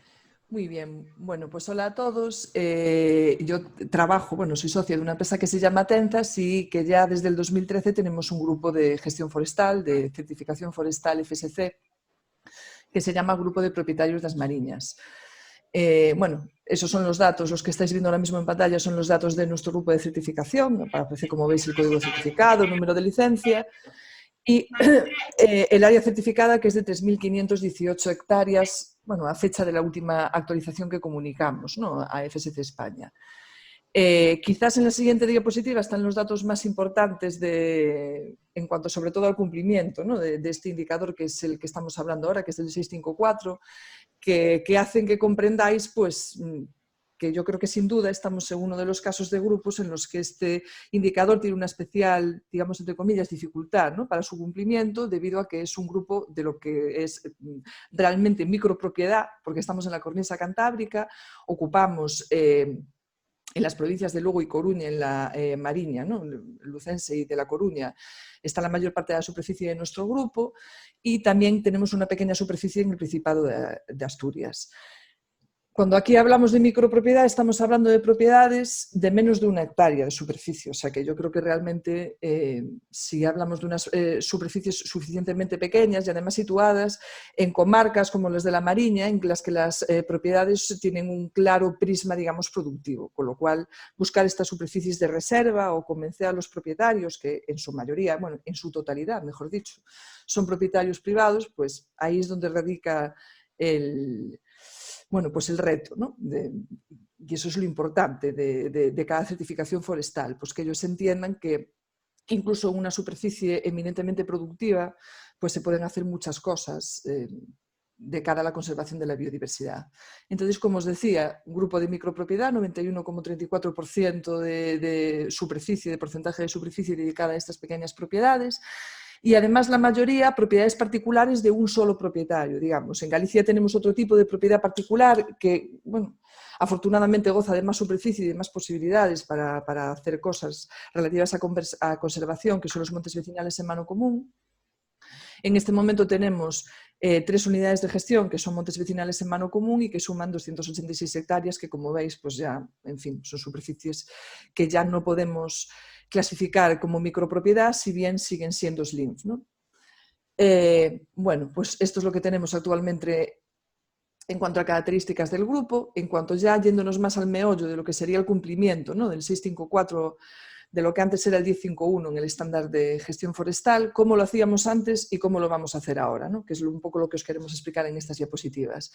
Muy bien. Bueno, pues hola a todos. Yo trabajo, bueno, soy socia de una empresa que se llama Tenzas y que ya desde el 2013 tenemos un grupo de gestión forestal, de certificación forestal FSC, que se llama Grupo de Propietarios das Mariñas. Bueno, esos son los datos, los que estáis viendo ahora mismo en pantalla son los datos de nuestro grupo de certificación, aparece como veis el código de certificado, el número de licencia y el área certificada que es de 3.518 hectáreas, bueno, a fecha de la última actualización que comunicamos, ¿no?, a FSC España. Quizás en la siguiente diapositiva están los datos más importantes en cuanto sobre todo al cumplimiento, ¿no?, de este indicador que es el que estamos hablando ahora, que es el 654, que hacen que comprendáis pues, que yo creo que sin duda estamos en uno de los casos de grupos en los que este indicador tiene una especial, digamos, entre comillas, dificultad, ¿no?, para su cumplimiento, debido a que es un grupo de lo que es realmente micropropiedad, porque estamos en la cornisa cantábrica, ocupamos en las provincias de Lugo y Coruña, en la Mariña, ¿no?, Lucense y de La Coruña, está la mayor parte de la superficie de nuestro grupo y también tenemos una pequeña superficie en el Principado de Asturias. Cuando aquí hablamos de micropropiedad, estamos hablando de propiedades de menos de 1 hectárea de superficie. O sea que yo creo que realmente si hablamos de unas superficies suficientemente pequeñas y además situadas en comarcas como las de la Mariña, en las que las propiedades tienen un claro prisma, digamos, productivo. Con lo cual, buscar estas superficies de reserva o convencer a los propietarios, que en su mayoría, bueno, en su totalidad, mejor dicho, son propietarios privados, pues ahí es donde radica el reto, ¿no? Y eso es lo importante de cada certificación forestal, pues que ellos entiendan que incluso en una superficie eminentemente productiva, pues se pueden hacer muchas cosas de cara a la conservación de la biodiversidad. Entonces, como os decía, un grupo de micropropiedad, 91,34% de superficie, de porcentaje de superficie dedicada a estas pequeñas propiedades. Y además la mayoría propiedades particulares de un solo propietario, digamos. En Galicia tenemos otro tipo de propiedad particular que, bueno, afortunadamente goza de más superficie y de más posibilidades para hacer cosas relativas a conservación, que son los montes vecinales en mano común. En este momento tenemos 3 unidades de gestión que son montes vecinales en mano común y que suman 286 hectáreas que, como veis, pues ya, en fin, son superficies que ya no podemos clasificar como micropropiedad, si bien siguen siendo SLIMF, ¿no? Bueno, pues esto es lo que tenemos actualmente en cuanto a características del grupo. En cuanto ya yéndonos más al meollo de lo que sería el cumplimiento, ¿no?, del 654, de lo que antes era el 1051 en el estándar de gestión forestal, cómo lo hacíamos antes y cómo lo vamos a hacer ahora, ¿no?, que es un poco lo que os queremos explicar en estas diapositivas.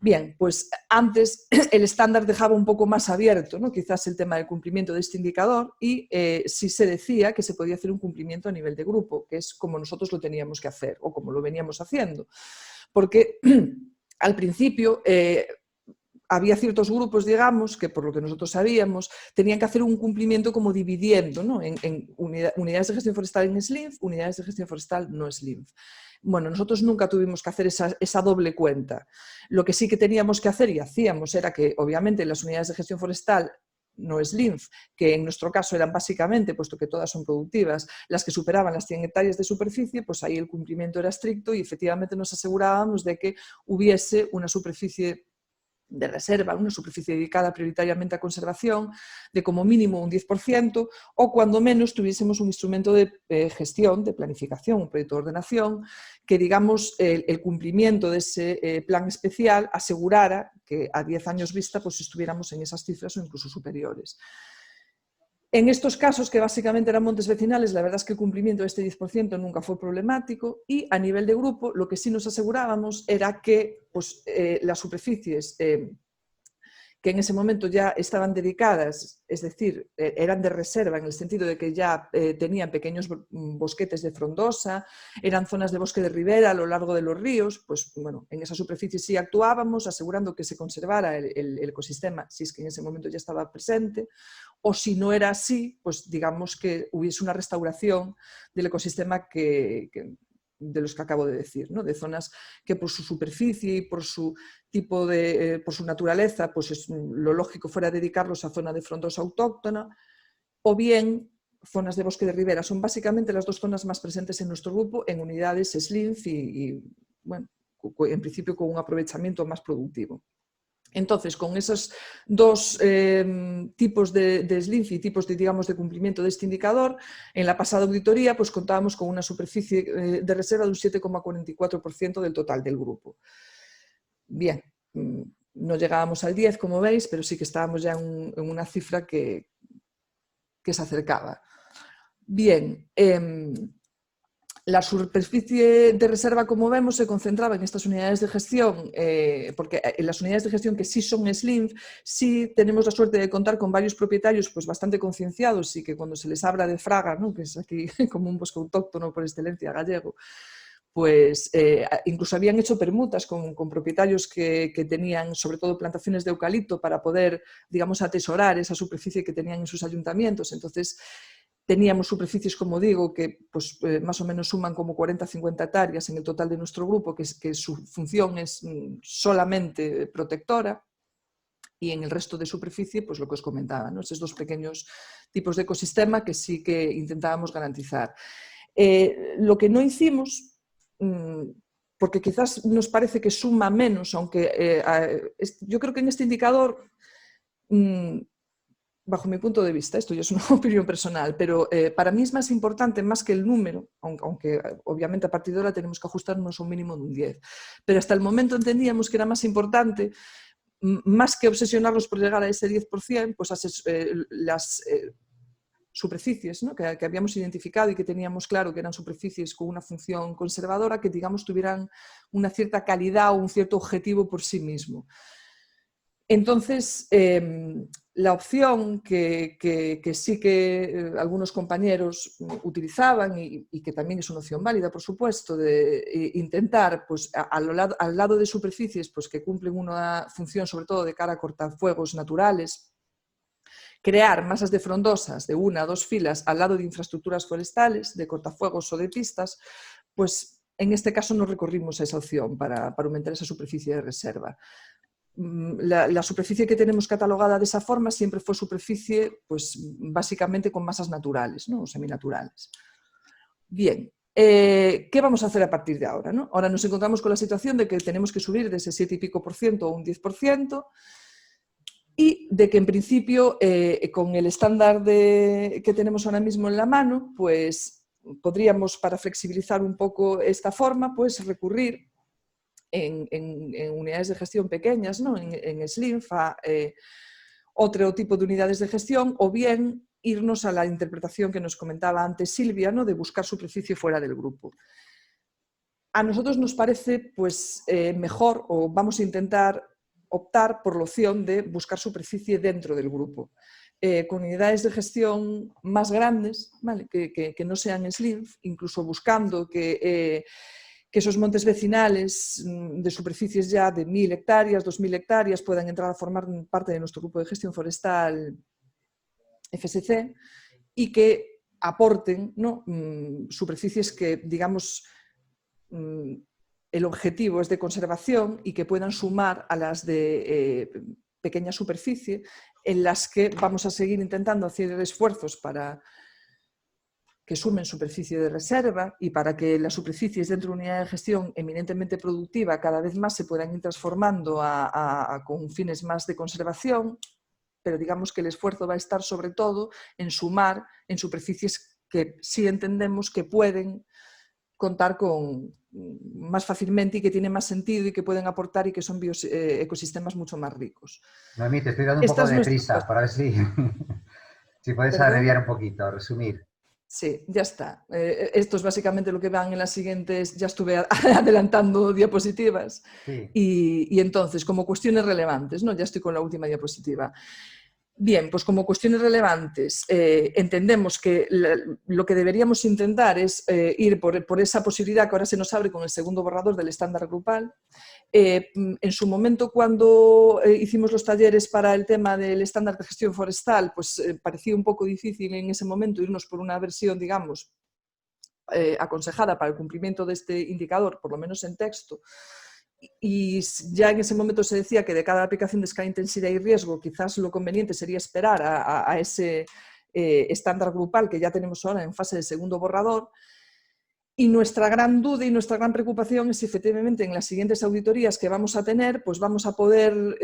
Bien, pues antes el estándar dejaba un poco más abierto, ¿no?, quizás el tema del cumplimiento de este indicador, y sí se decía que se podía hacer un cumplimiento a nivel de grupo, que es como nosotros lo teníamos que hacer o como lo veníamos haciendo. Porque al principio había ciertos grupos, digamos, que por lo que nosotros sabíamos, tenían que hacer un cumplimiento como dividiendo, ¿no?, en unidades de gestión forestal en SLIMF, unidades de gestión forestal no SLIMF. Bueno, nosotros nunca tuvimos que hacer esa doble cuenta. Lo que sí que teníamos que hacer y hacíamos era que, obviamente, las unidades de gestión forestal no SLIMF, que en nuestro caso eran básicamente, puesto que todas son productivas, las que superaban las 100 hectáreas de superficie, pues ahí el cumplimiento era estricto y efectivamente nos asegurábamos de que hubiese una superficie de reserva, una superficie dedicada prioritariamente a conservación de como mínimo un 10% o cuando menos tuviésemos un instrumento de gestión, de planificación, un proyecto de ordenación, que digamos el cumplimiento de ese plan especial asegurara que a 10 años vista pues estuviéramos en esas cifras o incluso superiores. En estos casos, que básicamente eran montes vecinales, la verdad es que el cumplimiento de este 10% nunca fue problemático y a nivel de grupo lo que sí nos asegurábamos era que pues, las superficies que en ese momento ya estaban dedicadas, es decir, eran de reserva en el sentido de que ya tenían pequeños bosquetes de frondosa, eran zonas de bosque de ribera a lo largo de los ríos, pues bueno, en esa superficie sí actuábamos asegurando que se conservara el ecosistema, si es que en ese momento ya estaba presente, o si no era así, pues digamos que hubiese una restauración del ecosistema de los que acabo de decir, ¿no?, de zonas que por su superficie y por su tipo por su naturaleza, pues lo lógico fuera dedicarlos a zona de frondosa autóctona, o bien zonas de bosque de ribera. Son básicamente las 2 zonas más presentes en nuestro grupo en unidades SLIMF y bueno, en principio con un aprovechamiento más productivo. Entonces, con esos 2 tipos de SLIMF y tipos digamos, de cumplimiento de este indicador, en la pasada auditoría pues, contábamos con una superficie de reserva de un 7,44% del total del grupo. Bien, no llegábamos al 10, como veis, pero sí que estábamos ya en una cifra que se acercaba. Bien, la superficie de reserva, como vemos, se concentraba en estas unidades de gestión, porque en las unidades de gestión que sí son SLIMF, sí tenemos la suerte de contar con varios propietarios pues, bastante concienciados y que cuando se les habla de Fraga, ¿no?, que es aquí como un bosque autóctono por excelencia gallego, pues incluso habían hecho permutas con propietarios que tenían sobre todo plantaciones de eucalipto para poder, digamos, atesorar esa superficie que tenían en sus ayuntamientos. Entonces, teníamos superficies, como digo, que pues, más o menos suman como 40-50 hectáreas en el total de nuestro grupo, que su función es solamente protectora, y en el resto de superficie, pues lo que os comentaba, ¿no?, esos 2 pequeños tipos de ecosistema que sí que intentábamos garantizar. Lo que no hicimos porque quizás nos parece que suma menos, aunque yo creo que en este indicador, bajo mi punto de vista, esto ya es una opinión personal, pero para mí es más importante, más que el número, aunque obviamente a partir de ahora tenemos que ajustarnos a un mínimo de un 10, pero hasta el momento entendíamos que era más importante, más que obsesionarnos por llegar a ese 10%, pues las superficies, ¿no? que habíamos identificado y que teníamos claro que eran superficies con una función conservadora, que digamos tuvieran una cierta calidad o un cierto objetivo por sí mismo. Entonces, la opción que sí que algunos compañeros utilizaban y que también es una opción válida, por supuesto, de intentar, pues, al lado de superficies pues, que cumplen una función sobre todo de cara a cortafuegos naturales, crear masas de frondosas de 1 a 2 filas al lado de infraestructuras forestales, de cortafuegos o de pistas, pues en este caso no recorrimos esa opción para aumentar esa superficie de reserva. La superficie que tenemos catalogada de esa forma siempre fue superficie, pues básicamente con masas naturales, ¿no? O seminaturales. Bien, ¿qué vamos a hacer a partir de ahora, ¿no? Ahora nos encontramos con la situación de que tenemos que subir de ese 7 y pico % a un 10%, y de que en principio con el estándar que tenemos ahora mismo en la mano, pues podríamos, para flexibilizar un poco esta forma, pues recurrir en unidades de gestión pequeñas, ¿no? en SLIMF, a otro tipo de unidades de gestión, o bien irnos a la interpretación que nos comentaba antes Silvia, ¿no? De buscar superficie fuera del grupo. A nosotros nos parece pues, mejor, o vamos a intentar optar por la opción de buscar superficie dentro del grupo, con unidades de gestión más grandes, ¿vale? que no sean SLIMF, incluso buscando que esos montes vecinales de superficies ya de 1000 hectáreas, 2000 hectáreas puedan entrar a formar parte de nuestro grupo de gestión forestal FSC y que aporten, ¿no? Superficies que, digamos, el objetivo es de conservación y que puedan sumar a las de pequeña superficie, en las que vamos a seguir intentando hacer esfuerzos para que sumen superficie de reserva y para que las superficies dentro de una unidad de gestión eminentemente productiva cada vez más se puedan ir transformando con fines más de conservación, pero digamos que el esfuerzo va a estar sobre todo en sumar en superficies que sí entendemos que pueden contar con más fácilmente y que tienen más sentido y que pueden aportar y que son ecosistemas mucho más ricos. Noemí, te estoy dando un poco de prisa para ver si puedes abreviar un poquito, resumir. Sí, ya está. Esto es básicamente lo que van en las siguientes, ya estuve adelantando diapositivas. Sí. Y entonces, como cuestiones relevantes, ¿no? Ya estoy con la última diapositiva. Bien, pues como cuestiones relevantes, entendemos que lo que deberíamos intentar es ir por esa posibilidad que ahora se nos abre con el segundo borrador del estándar grupal. En su momento, cuando hicimos los talleres para el tema del estándar de gestión forestal, pues parecía un poco difícil en ese momento irnos por una versión, digamos, aconsejada para el cumplimiento de este indicador, por lo menos en texto. Y ya en ese momento se decía que de cada aplicación de escala, intensidad y riesgo quizás lo conveniente sería esperar a ese estándar grupal que ya tenemos ahora en fase de segundo borrador. Y nuestra gran duda y nuestra gran preocupación es si efectivamente en las siguientes auditorías que vamos a tener, pues vamos a poder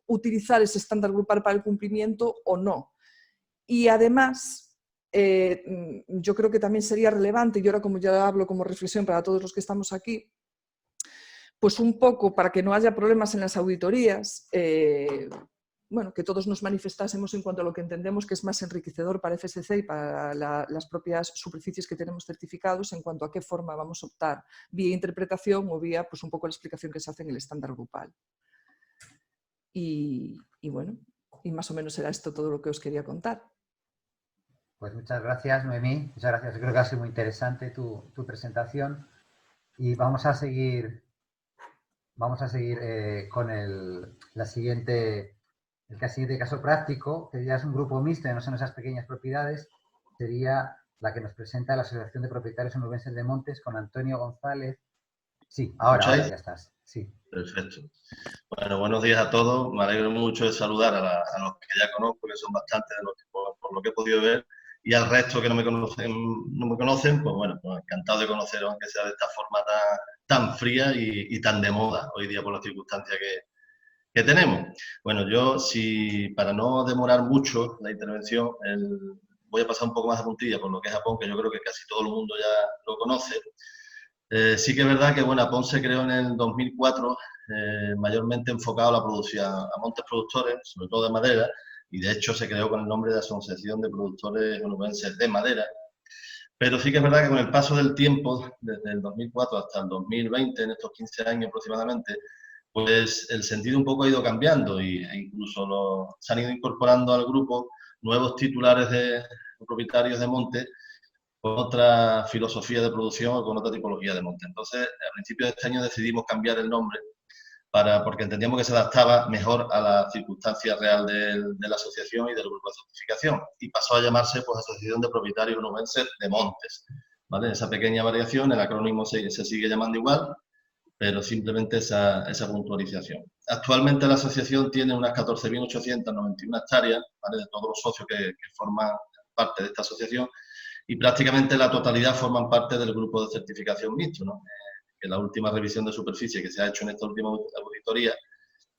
utilizar ese estándar grupal para el cumplimiento o no. Y además, yo creo que también sería relevante, y ahora como ya hablo como reflexión para todos los que estamos aquí, pues un poco para que no haya problemas en las auditorías, bueno, que todos nos manifestásemos en cuanto a lo que entendemos que es más enriquecedor para FSC y para las propias superficies que tenemos certificados en cuanto a qué forma vamos a optar, vía interpretación o vía pues un poco la explicación que se hace en el estándar grupal. Y bueno, y más o menos era esto todo lo que os quería contar. Pues muchas gracias, Noemí. Muchas gracias. Creo que ha sido muy interesante tu presentación. Y vamos a seguir con el siguiente caso práctico, que ya es un grupo mixto, ya no son esas pequeñas propiedades, sería la que nos presenta la Asociación de Propietarios Onubenses de Montes con Antonio González. Sí, ahora ya estás. Sí. Perfecto. Bueno, buenos días a todos. Me alegro mucho de saludar a los que ya conozco, que son bastantes de los que, por lo que he podido ver, y al resto que no me conocen, pues bueno, pues encantado de conoceros, aunque sea de esta forma tan fría y tan de moda hoy día por las circunstancias que tenemos. Bueno, yo, para no demorar mucho la intervención, voy a pasar un poco más de puntilla por lo que es Apon, que yo creo que casi todo el mundo ya lo conoce. Sí que es verdad que bueno, Apon se creó en el 2004, mayormente enfocado a la producción, a montes productores, sobre todo de madera, y de hecho se creó con el nombre de Asociación de Productores Onubenses de Madera. Pero sí que es verdad que con el paso del tiempo, desde el 2004 hasta el 2020, en estos 15 años aproximadamente, pues el sentido un poco ha ido cambiando e incluso se han ido incorporando al grupo nuevos titulares propietarios de monte con otra filosofía de producción o con otra tipología de monte. Entonces, a principios de este año decidimos cambiar el nombre porque entendíamos que se adaptaba mejor a la circunstancia real de la asociación y del grupo de certificación. Y pasó a llamarse pues, Asociación de Propietarios Onubenses de Montes. ¿Vale? Esa pequeña variación, el acrónimo se sigue llamando igual, pero simplemente esa puntualización. Actualmente la asociación tiene unas 14.891 hectáreas, ¿vale? De todos los socios que forman parte de esta asociación, y prácticamente la totalidad forman parte del grupo de certificación mixto, ¿no? Que la última revisión de superficie que se ha hecho en esta última auditoría,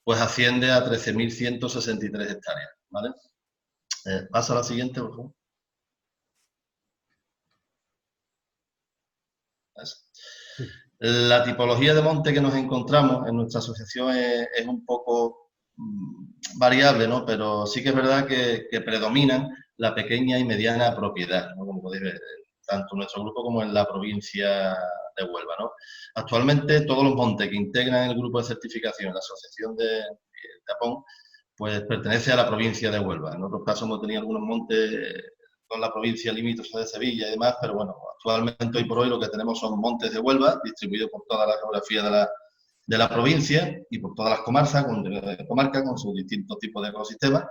pues asciende a 13.163 hectáreas, ¿vale? Pasa a la siguiente, por favor. Sí. La tipología de monte que nos encontramos en nuestra asociación es un poco variable, ¿no? Pero sí que es verdad que predominan la pequeña y mediana propiedad, ¿no? Como podéis ver, tanto en nuestro grupo como en la provincia de Huelva, ¿no? Actualmente todos los montes que integran el grupo de certificación, la asociación de Apon, pues pertenece a la provincia de Huelva. En otros casos hemos tenido algunos montes con la provincia limítrofe de Sevilla y demás, pero bueno, actualmente hoy por hoy lo que tenemos son montes de Huelva, distribuidos por toda la geografía de la provincia y por todas las comarcas con sus distintos tipos de ecosistemas.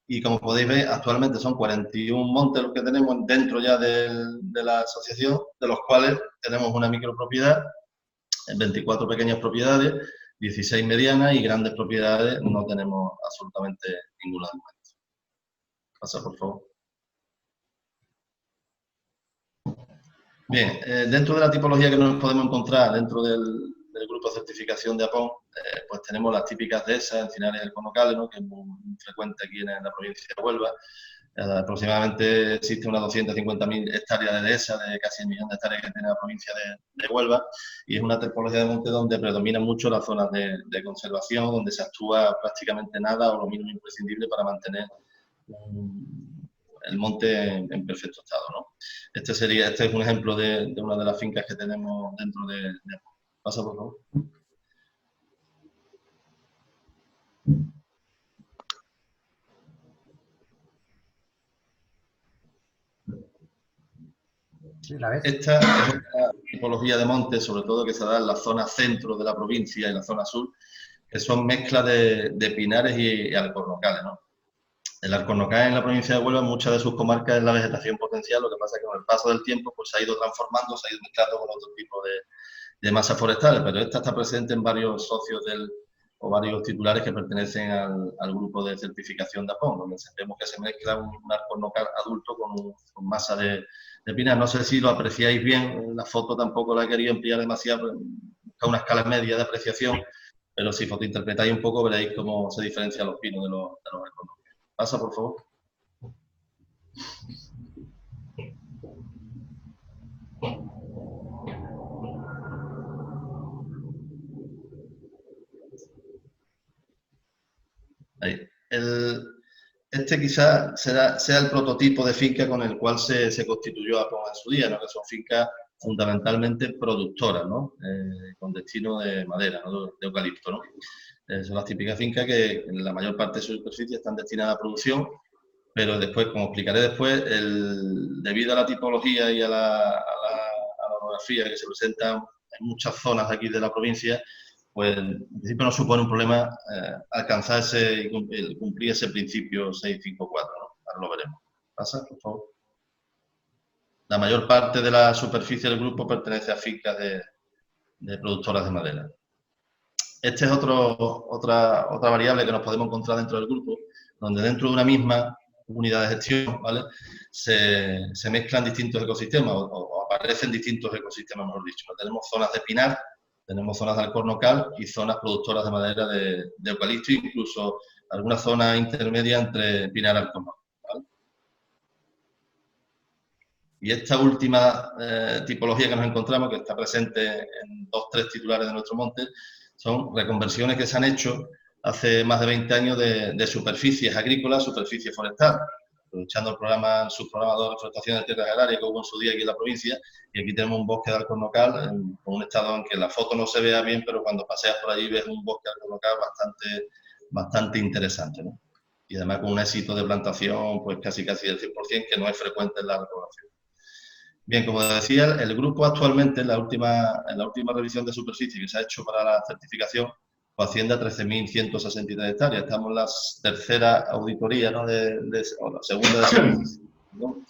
Y como podéis ver, actualmente son 41 montes los que tenemos dentro ya de la asociación, de los cuales tenemos una micropropiedad, 24 pequeñas propiedades, 16 medianas y grandes propiedades no tenemos absolutamente ninguna de momento. Pasa, por favor. Bien, dentro de la tipología que nos podemos encontrar dentro del grupo de certificación de Apon, pues tenemos las típicas dehesas, encinares alcornocales, ¿no? Que es muy frecuente aquí en la provincia de Huelva. Aproximadamente existe unas 250.000 hectáreas de dehesa, de casi 1 millón de hectáreas que tiene la provincia de Huelva, y es una tipología de monte donde predominan mucho las zonas de conservación, donde se actúa prácticamente nada o lo mínimo imprescindible para mantener el monte en perfecto estado, ¿no? Este es un ejemplo de una de las fincas que tenemos dentro de Pasa, por favor. Sí, ¿la ves? Esta es una tipología de monte, sobre todo que se da en la zona centro de la provincia y la zona sur, que son mezclas de pinares y alcornocales, ¿no? El alcornocal en la provincia de Huelva, en muchas de sus comarcas es la vegetación potencial, lo que pasa es que con el paso del tiempo pues, se ha ido transformando, se ha ido mezclando con otro tipo de masas forestales, pero esta está presente en varios socios o varios titulares que pertenecen al grupo de certificación de Apon, donde vemos que se mezcla un alcornocal adulto con masa de pinar. No sé si lo apreciáis bien, la foto tampoco la he querido ampliar demasiado, busca una escala media de apreciación, pero si fotointerpretáis un poco veréis cómo se diferencian los pinos de los alcornocales. Pasa, por favor. Ahí. Este quizás sea el prototipo de finca con el cual se constituyó Apon en su día, ¿no? Que son fincas fundamentalmente productoras, ¿no? Con destino de madera, ¿no? De eucalipto, ¿no? Son las típicas fincas que en la mayor parte de su superficie están destinadas a producción, pero después, como explicaré después, debido a la tipología y a la orografía que se presenta en muchas zonas aquí de la provincia, pues en principio no supone un problema alcanzar cumplir ese principio 654, ¿no? Ahora lo veremos. Pasa, por favor. La mayor parte de la superficie del grupo pertenece a fincas de productoras de madera. Esta es otra variable que nos podemos encontrar dentro del grupo, donde dentro de una misma unidad de gestión, ¿vale? Se mezclan distintos ecosistemas o aparecen distintos ecosistemas, mejor dicho. Tenemos zonas de pinar, tenemos zonas de alcornocal y zonas productoras de madera de eucalipto, incluso alguna zona intermedia entre pinar y alcornocal, ¿vale? Y esta última tipología que nos encontramos, que está presente en 2 o 3 titulares de nuestro monte, son reconversiones que se han hecho hace más de 20 años de superficies agrícolas, superficie forestal, aprovechando el programa, subprograma de reforestación de tierras agrarias que hubo en su día aquí en la provincia, y aquí tenemos un bosque de alcornocal con un estado en que la foto no se vea bien, pero cuando paseas por allí ves un bosque de alcornocal bastante interesante, ¿no? Y además con un éxito de plantación pues casi del 100%, que no es frecuente en la repoblación. Bien, como decía, el grupo actualmente, en la última revisión de superficie que se ha hecho para la certificación, pues asciende a 13.163 hectáreas. Estamos en la tercera auditoría, ¿no? o la segunda de servicios, ¿no?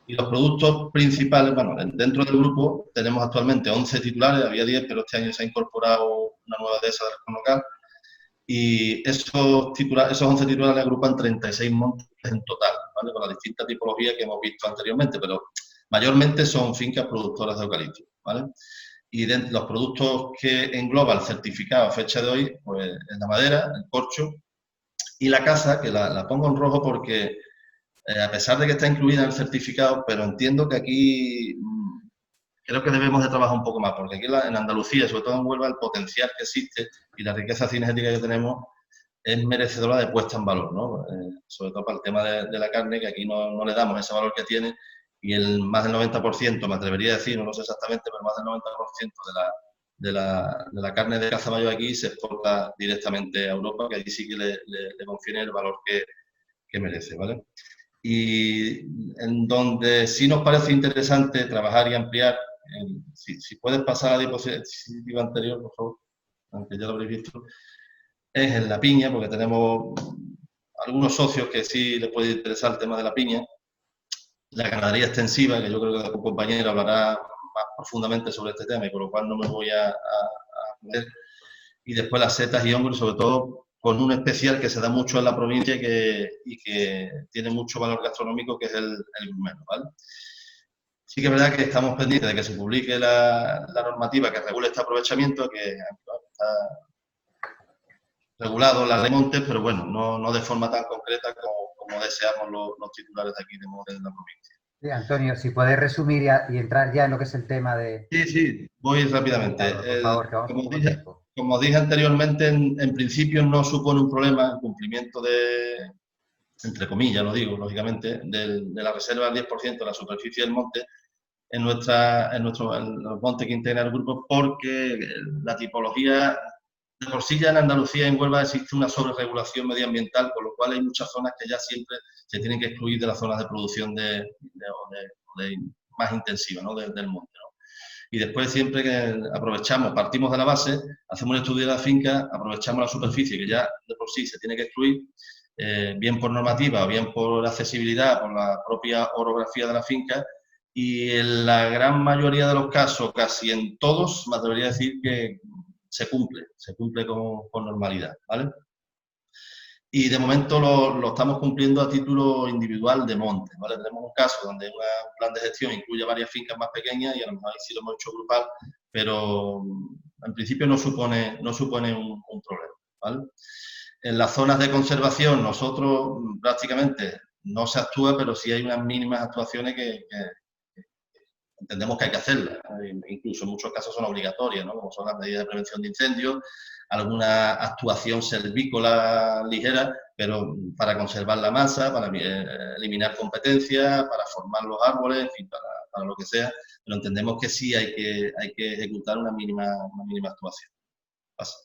Y los productos principales, bueno, dentro del grupo tenemos actualmente 11 titulares, había 10, pero este año se ha incorporado una nueva dehesa del alcornocal. Y esos 11 titulares agrupan 36 montes en total, ¿vale? Con las distintas tipologías que hemos visto anteriormente, pero mayormente son fincas productoras de eucalipto, ¿vale? Y de los productos que engloba el certificado a fecha de hoy, pues es la madera, el corcho y la caza, que la pongo en rojo porque a pesar de que está incluida en el certificado, pero entiendo que aquí creo que debemos de trabajar un poco más, porque aquí en Andalucía, sobre todo en Huelva, el potencial que existe y la riqueza cinegética que tenemos es merecedora de puesta en valor, ¿no? Sobre todo para el tema de la carne, que aquí no le damos ese valor que tiene, y más del 90%, me atrevería a decir, no lo sé exactamente, pero más del 90% de la carne de caza mayor aquí se exporta directamente a Europa, que allí sí que le confiere el valor que merece, ¿vale? Y en donde sí nos parece interesante trabajar y ampliar, si puedes pasar a la diapositiva anterior, por favor, aunque ya lo habréis visto, es en la piña, porque tenemos algunos socios que sí les puede interesar el tema de la piña. La ganadería extensiva, que yo creo que tu compañero hablará más profundamente sobre este tema y por lo cual no me voy a meter. Y después las setas y hongos, sobre todo con un especial que se da mucho en la provincia y que tiene mucho valor gastronómico, que es el grumelo, ¿vale? Sí que es verdad que estamos pendientes de que se publique la normativa que regule este aprovechamiento, que está regulado en las remontes, pero bueno, no de forma tan concreta como deseamos los titulares de aquí de la provincia. Sí, Antonio, si puedes resumir y entrar ya en lo que es el tema de... Sí, voy rápidamente. Por favor, que vamos poco tiempo. Como dije anteriormente, en principio no supone un problema el cumplimiento entre comillas, lo digo, lógicamente, de la reserva del 10% de la superficie del monte en los montes que integra el grupo, porque la tipología, de por sí ya en Andalucía y en Huelva existe una sobreregulación medioambiental, con lo cual hay muchas zonas que ya siempre se tienen que excluir de las zonas de producción más intensiva, ¿no? del monte, ¿no? Y después siempre que partimos de la base, hacemos un estudio de la finca, aprovechamos la superficie que ya de por sí se tiene que excluir, bien por normativa o bien por accesibilidad, por la propia orografía de la finca, y en la gran mayoría de los casos, casi en todos, me atrevería a decir que se cumple con normalidad, ¿vale? Y de momento lo estamos cumpliendo a título individual de monte, ¿vale? Tenemos un caso donde un plan de gestión incluye varias fincas más pequeñas y a lo mejor ahí sí lo hemos hecho grupal, pero en principio no supone un problema, ¿vale? En las zonas de conservación nosotros prácticamente no se actúa, pero sí hay unas mínimas actuaciones que entendemos que hay que hacerlas, incluso en muchos casos son obligatorias, ¿no? Como son las medidas de prevención de incendios, alguna actuación selvícola ligera, pero para conservar la masa, para eliminar competencia, para formar los árboles, en fin, para lo que sea, pero entendemos que sí hay que ejecutar una mínima actuación. Pasa.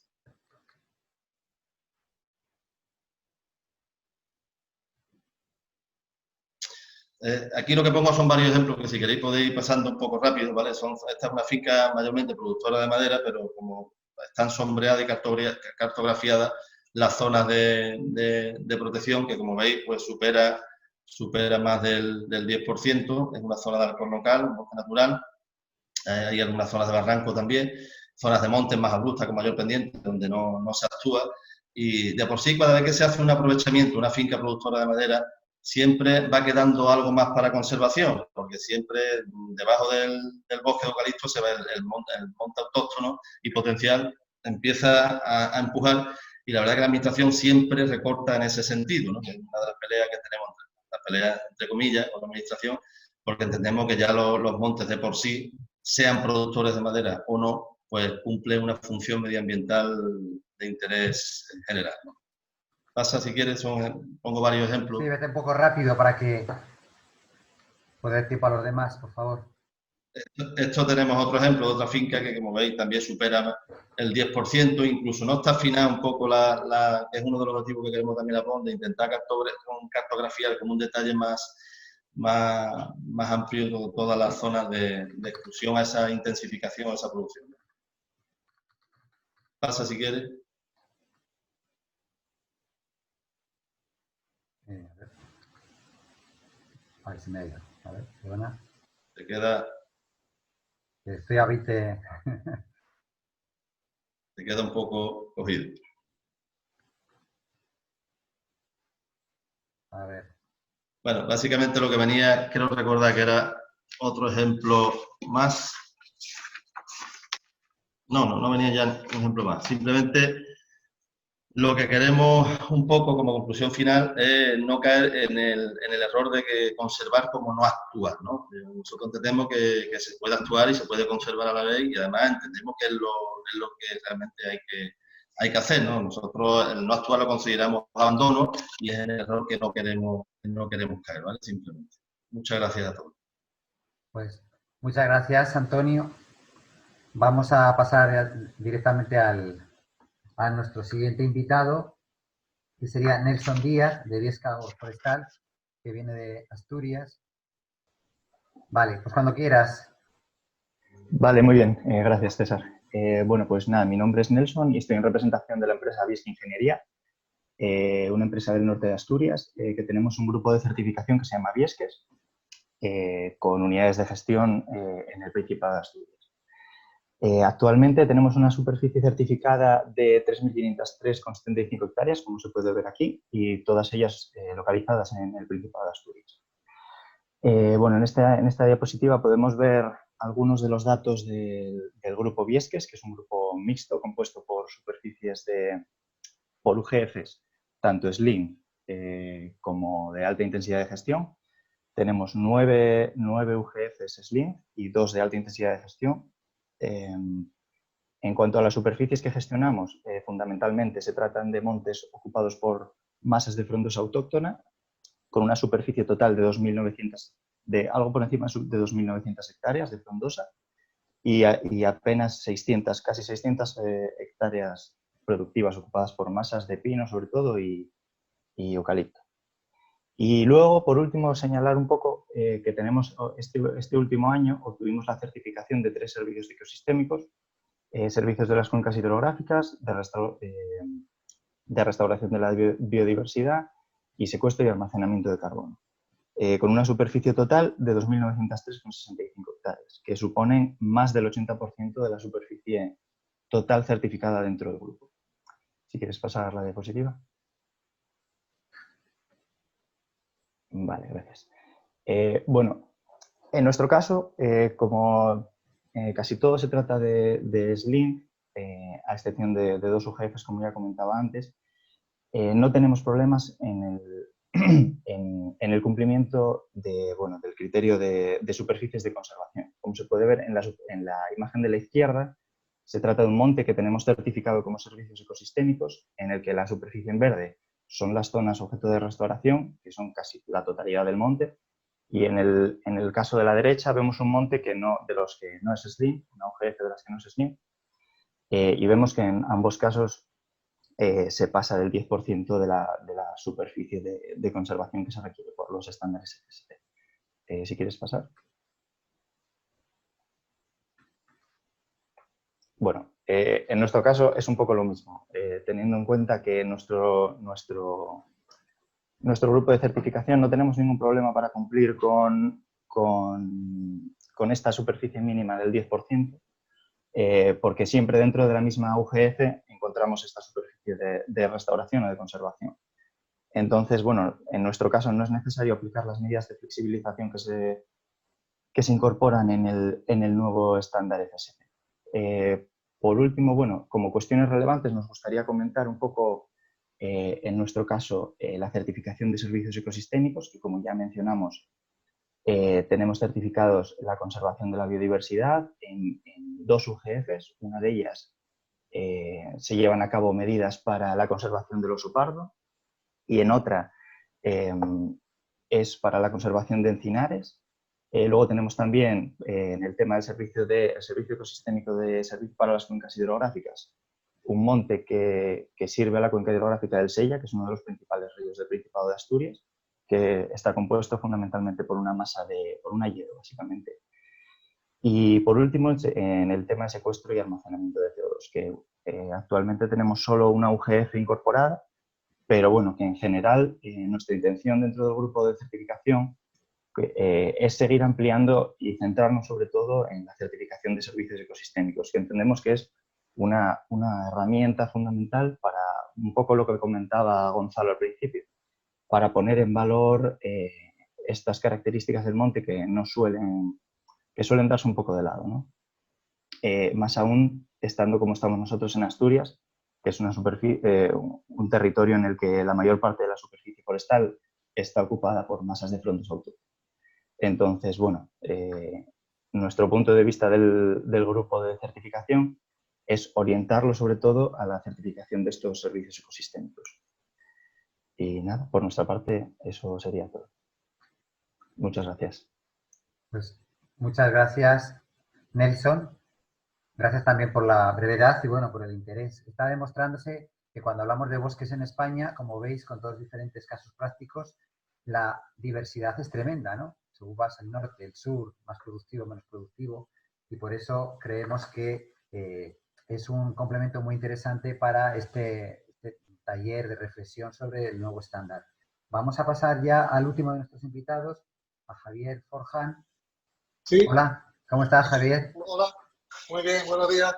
Aquí lo que pongo son varios ejemplos que si queréis podéis ir pasando un poco rápido, ¿vale? Esta es una finca mayormente productora de madera, pero como están sombreadas y cartografiadas las zonas de protección, que como veis pues supera más del 10%, es una zona de alcornocal, un bosque natural, hay algunas zonas de barranco también, zonas de montes más abruptas con mayor pendiente, donde no se actúa, y de por sí cada vez que se hace un aprovechamiento, una finca productora de madera, siempre va quedando algo más para conservación, porque siempre debajo del bosque de eucalipto se ve el monte autóctono y potencial empieza a empujar, y la verdad que la administración siempre recorta en ese sentido, ¿no? Que es una de las peleas que tenemos, la pelea entre comillas con la administración, porque entendemos que ya los montes de por sí, sean productores de madera o no, pues cumplen una función medioambiental de interés general, ¿no? Pasa, si quieres, pongo varios ejemplos. Sí, vete un poco rápido para que pueda dar tiempo a los demás, por favor. Esto tenemos otro ejemplo de otra finca que, como veis, también supera el 10%, incluso no está afinada un poco es uno de los objetivos que queremos también de intentar cartografiar con un detalle más amplio todas las zonas de exclusión a esa intensificación, a esa producción. Pasa, si quieres. A ver si me ha ido. A ver, perdona. Te queda... Estoy a 20. Te queda un poco cogido. A ver. Bueno, básicamente lo que venía, creo recordar que era otro ejemplo más. No venía ya un ejemplo más. Simplemente lo que queremos un poco como conclusión final es no caer en el error de que conservar como no actuar, ¿no? Nosotros entendemos que se puede actuar y se puede conservar a la vez, y además entendemos que es lo que realmente hay que hacer, ¿no? Nosotros el no actuar lo consideramos abandono, y es el error que no queremos caer, ¿vale? Simplemente. Muchas gracias a todos. Pues muchas gracias, Antonio. Vamos a pasar directamente a nuestro siguiente invitado, que sería Nelson Díaz, de Viesca Forestal, que viene de Asturias. Vale, pues cuando quieras. Vale, muy bien. Gracias, César. Bueno, pues nada, mi nombre es Nelson y estoy en representación de la empresa Viesca Ingeniería, una empresa del norte de Asturias, que tenemos un grupo de certificación que se llama Viesques, con unidades de gestión en el Principado de Asturias. Actualmente tenemos una superficie certificada de 3.503,75 hectáreas, como se puede ver aquí, y todas ellas localizadas en el Principado de Asturias. Bueno, en esta diapositiva podemos ver algunos de los datos del grupo Viesques, que es un grupo mixto compuesto por superficies por UGFs, tanto SLIM como de alta intensidad de gestión. Tenemos 9 UGFs SLIM y 2 de alta intensidad de gestión. En cuanto a las superficies que gestionamos, fundamentalmente se tratan de montes ocupados por masas de frondosa autóctona, con una superficie total de algo por encima de 2.900 hectáreas de frondosa y apenas casi 600 hectáreas productivas ocupadas por masas de pino, sobre todo, y eucalipto. Y luego, por último, señalar un poco que tenemos este último año obtuvimos la certificación de 3 servicios ecosistémicos, servicios de las cuencas hidrográficas, de restauración de la biodiversidad y secuestro y almacenamiento de carbono, con una superficie total de 2.903,65 hectáreas, que suponen más del 80% de la superficie total certificada dentro del grupo. Si quieres pasar la diapositiva. Vale, gracias. Bueno, en nuestro caso, como casi todo se trata de SLIM, a excepción de 2 UGFs, como ya comentaba antes, no tenemos problemas en el cumplimiento del criterio de superficies de conservación. Como se puede ver en la imagen de la izquierda, se trata de un monte que tenemos certificado como servicios ecosistémicos, en el que la superficie en verde son las zonas objeto de restauración, que son casi la totalidad del monte, y en el caso de la derecha vemos un monte de los que no es SLIM, una UGF de las que no es SLIM, y vemos que en ambos casos se pasa del 10% de la superficie de conservación que se requiere por los estándares FSC. Si quieres pasar. Bueno, en nuestro caso es un poco lo mismo, teniendo en cuenta que nuestro grupo de certificación no tenemos ningún problema para cumplir con esta superficie mínima del 10%, porque siempre dentro de la misma UGF encontramos esta superficie de restauración o de conservación. Entonces, bueno, en nuestro caso no es necesario aplicar las medidas de flexibilización que se incorporan en el nuevo estándar FSC. Por último, bueno, como cuestiones relevantes nos gustaría comentar un poco, en nuestro caso, la certificación de servicios ecosistémicos, que como ya mencionamos, tenemos certificados la conservación de la biodiversidad en 2 UGFs. Una de ellas se llevan a cabo medidas para la conservación del oso pardo y en otra es para la conservación de encinares. Luego tenemos también en el tema del servicio ecosistémico de servicio para las cuencas hidrográficas, un monte que sirve a la cuenca hidrográfica del Sella, que es uno de los principales ríos del Principado de Asturias, que está compuesto fundamentalmente por una hielo, básicamente. Y por último, en el tema de secuestro y almacenamiento de CO2, que actualmente tenemos solo una UGF incorporada, pero bueno, que en general nuestra intención dentro del grupo de certificación es seguir ampliando y centrarnos sobre todo en la certificación de servicios ecosistémicos, que entendemos que es una herramienta fundamental para un poco lo que comentaba Gonzalo al principio, para poner en valor estas características del monte que suelen darse un poco de lado, ¿no? Más aún estando como estamos nosotros en Asturias, que es un territorio en el que la mayor parte de la superficie forestal está ocupada por masas de frondoso autóctono. Entonces, bueno, nuestro punto de vista del grupo de certificación es orientarlo sobre todo a la certificación de estos servicios ecosistémicos. Y nada, por nuestra parte, eso sería todo. Muchas gracias. Pues muchas gracias, Nelson. Gracias también por la brevedad y bueno, por el interés. Está demostrándose que cuando hablamos de bosques en España, como veis, con todos diferentes casos prácticos, la diversidad es tremenda, ¿no? Según vas al norte, el sur, más productivo, menos productivo, y por eso creemos que es un complemento muy interesante para este taller de reflexión sobre el nuevo estándar. Vamos a pasar ya al último de nuestros invitados, a Javier Forján. Sí. Hola, ¿cómo estás, Javier? Hola, muy bien, buenos días.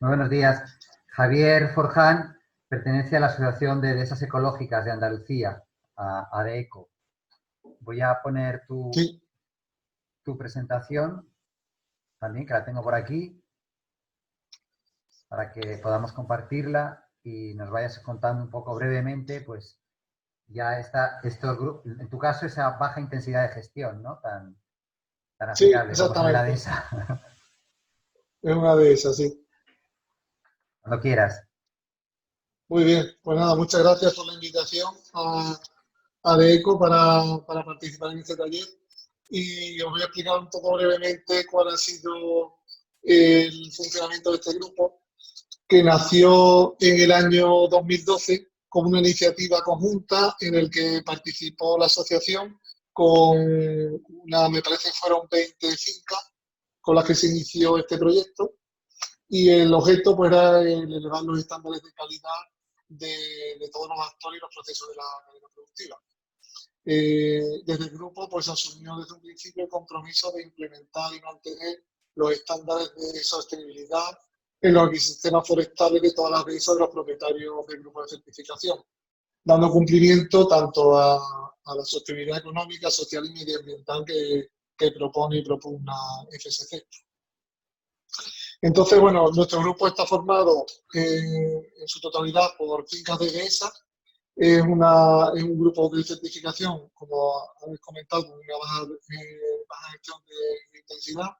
Muy buenos días. Javier Forján pertenece a la Asociación de Dehesas Ecológicas de Andalucía, a ADECO. Voy a poner tu presentación también, que la tengo por aquí, para que podamos compartirla y nos vayas contando un poco brevemente, pues ya está, en tu caso, esa baja intensidad de gestión, ¿no? Tan aplicable como es la dehesa. Es una de esas, sí. Cuando quieras. Muy bien, pues nada, muchas gracias por la invitación a ADECO para participar en este taller. Y os voy a explicar un poco brevemente cuál ha sido el funcionamiento de este grupo, que nació en el año 2012 como una iniciativa conjunta en el que participó la asociación con me parece que fueron 20 fincas con las que se inició este proyecto, y el objeto pues era elevar los estándares de calidad de todos los actores y los procesos de la cadena productiva. Desde el grupo pues asumió desde un principio el compromiso de implementar y mantener los estándares de sostenibilidad en los ecosistemas forestales de todas las dehesas de los propietarios del grupo de certificación, dando cumplimiento tanto a la sostenibilidad económica, social y medioambiental que propone y propugna FSC. Entonces, bueno, nuestro grupo está formado en su totalidad por fincas de dehesa. Es un grupo de certificación, como habéis comentado, con una baja gestión de intensidad.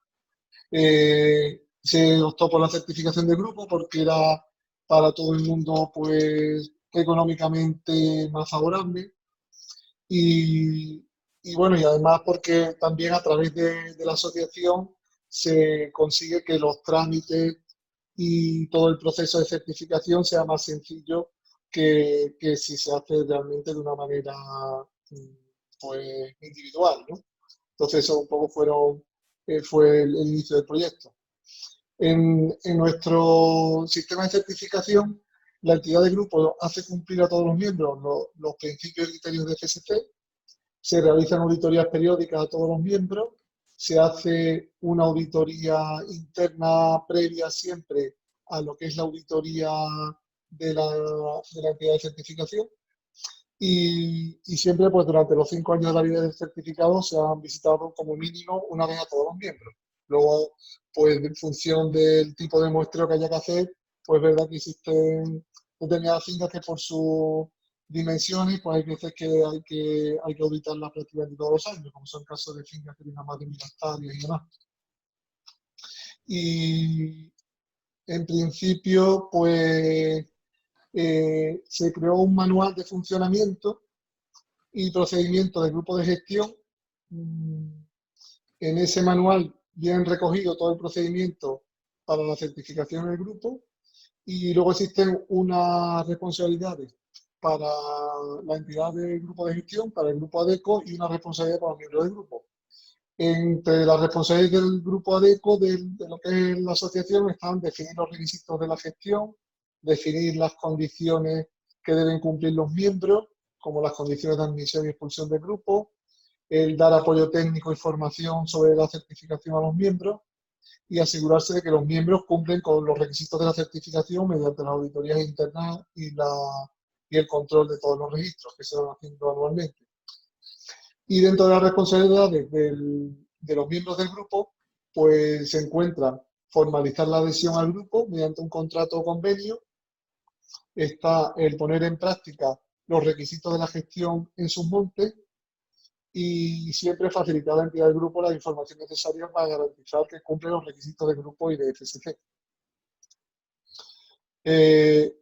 Se optó por la certificación de grupo porque era para todo el mundo pues económicamente más favorable. Y bueno, y además porque también a través de la asociación se consigue que los trámites y todo el proceso de certificación sea más sencillo que si se hace realmente de una manera pues individual, ¿no? Entonces eso un poco fue el inicio del proyecto. En nuestro sistema de certificación, la entidad de grupo hace cumplir a todos los miembros los principios y criterios de FSC, se realizan auditorías periódicas a todos los miembros, se hace una auditoría interna previa siempre a lo que es la auditoría de la entidad de certificación, y siempre pues durante los 5 años de validez del certificado se han visitado como mínimo una vez a todos los miembros. Luego, pues en función del tipo de muestreo que haya que hacer, pues es verdad que existen determinadas fincas que por sus dimensiones, pues hay veces que hay que auditarlas prácticamente todos los años, como son casos de fincas que tienen más de 1000 hectáreas y demás. Y en principio, pues se creó un manual de funcionamiento y procedimiento del grupo de gestión. En ese manual vienen recogido todo el procedimiento para la certificación del grupo y luego existen unas responsabilidades para la entidad del grupo de gestión, para el grupo ADECO y una responsabilidad para los miembros del grupo. Entre las responsabilidades del grupo ADECO, de lo que es la asociación, están definir los requisitos de la gestión, definir las condiciones que deben cumplir los miembros, como las condiciones de admisión y expulsión del grupo, el dar apoyo técnico y formación sobre la certificación a los miembros y asegurarse de que los miembros cumplen con los requisitos de la certificación mediante las auditorías internas y el control de todos los registros que se van haciendo anualmente. Y dentro de las responsabilidades de los miembros del grupo, pues se encuentra formalizar la adhesión al grupo mediante un contrato o convenio, está el poner en práctica los requisitos de la gestión en sus montes y siempre facilitar a la entidad del grupo la información necesaria para garantizar que cumple los requisitos del grupo y de FSC.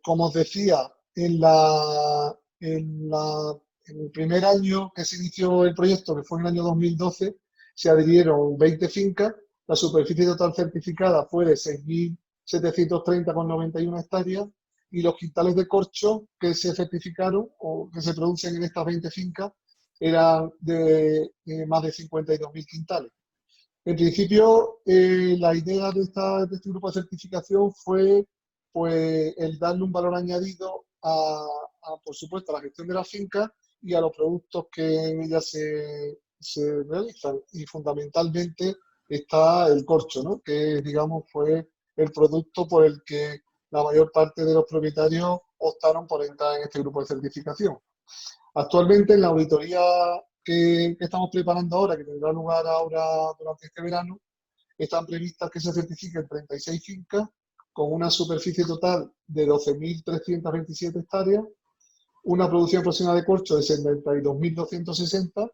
Como os decía, en el primer año que se inició el proyecto, que fue en el año 2012, se adhirieron 20 fincas, la superficie total certificada fue de 6.730,91 hectáreas y los quintales de corcho que se certificaron o que se producen en estas 20 fincas eran de más de 52.000 quintales. En principio, la idea de este grupo de certificación fue pues, el darle un valor añadido por supuesto, a la gestión de la finca y a los productos que en ella se realizan. Y fundamentalmente está el corcho, ¿no? Que digamos fue el producto por el que la mayor parte de los propietarios optaron por entrar en este grupo de certificación. Actualmente, en la auditoría que estamos preparando ahora, que tendrá lugar ahora durante este verano, están previstas que se certifiquen 36 fincas con una superficie total de 12.327 hectáreas, una producción aproximada de corcho de 72.260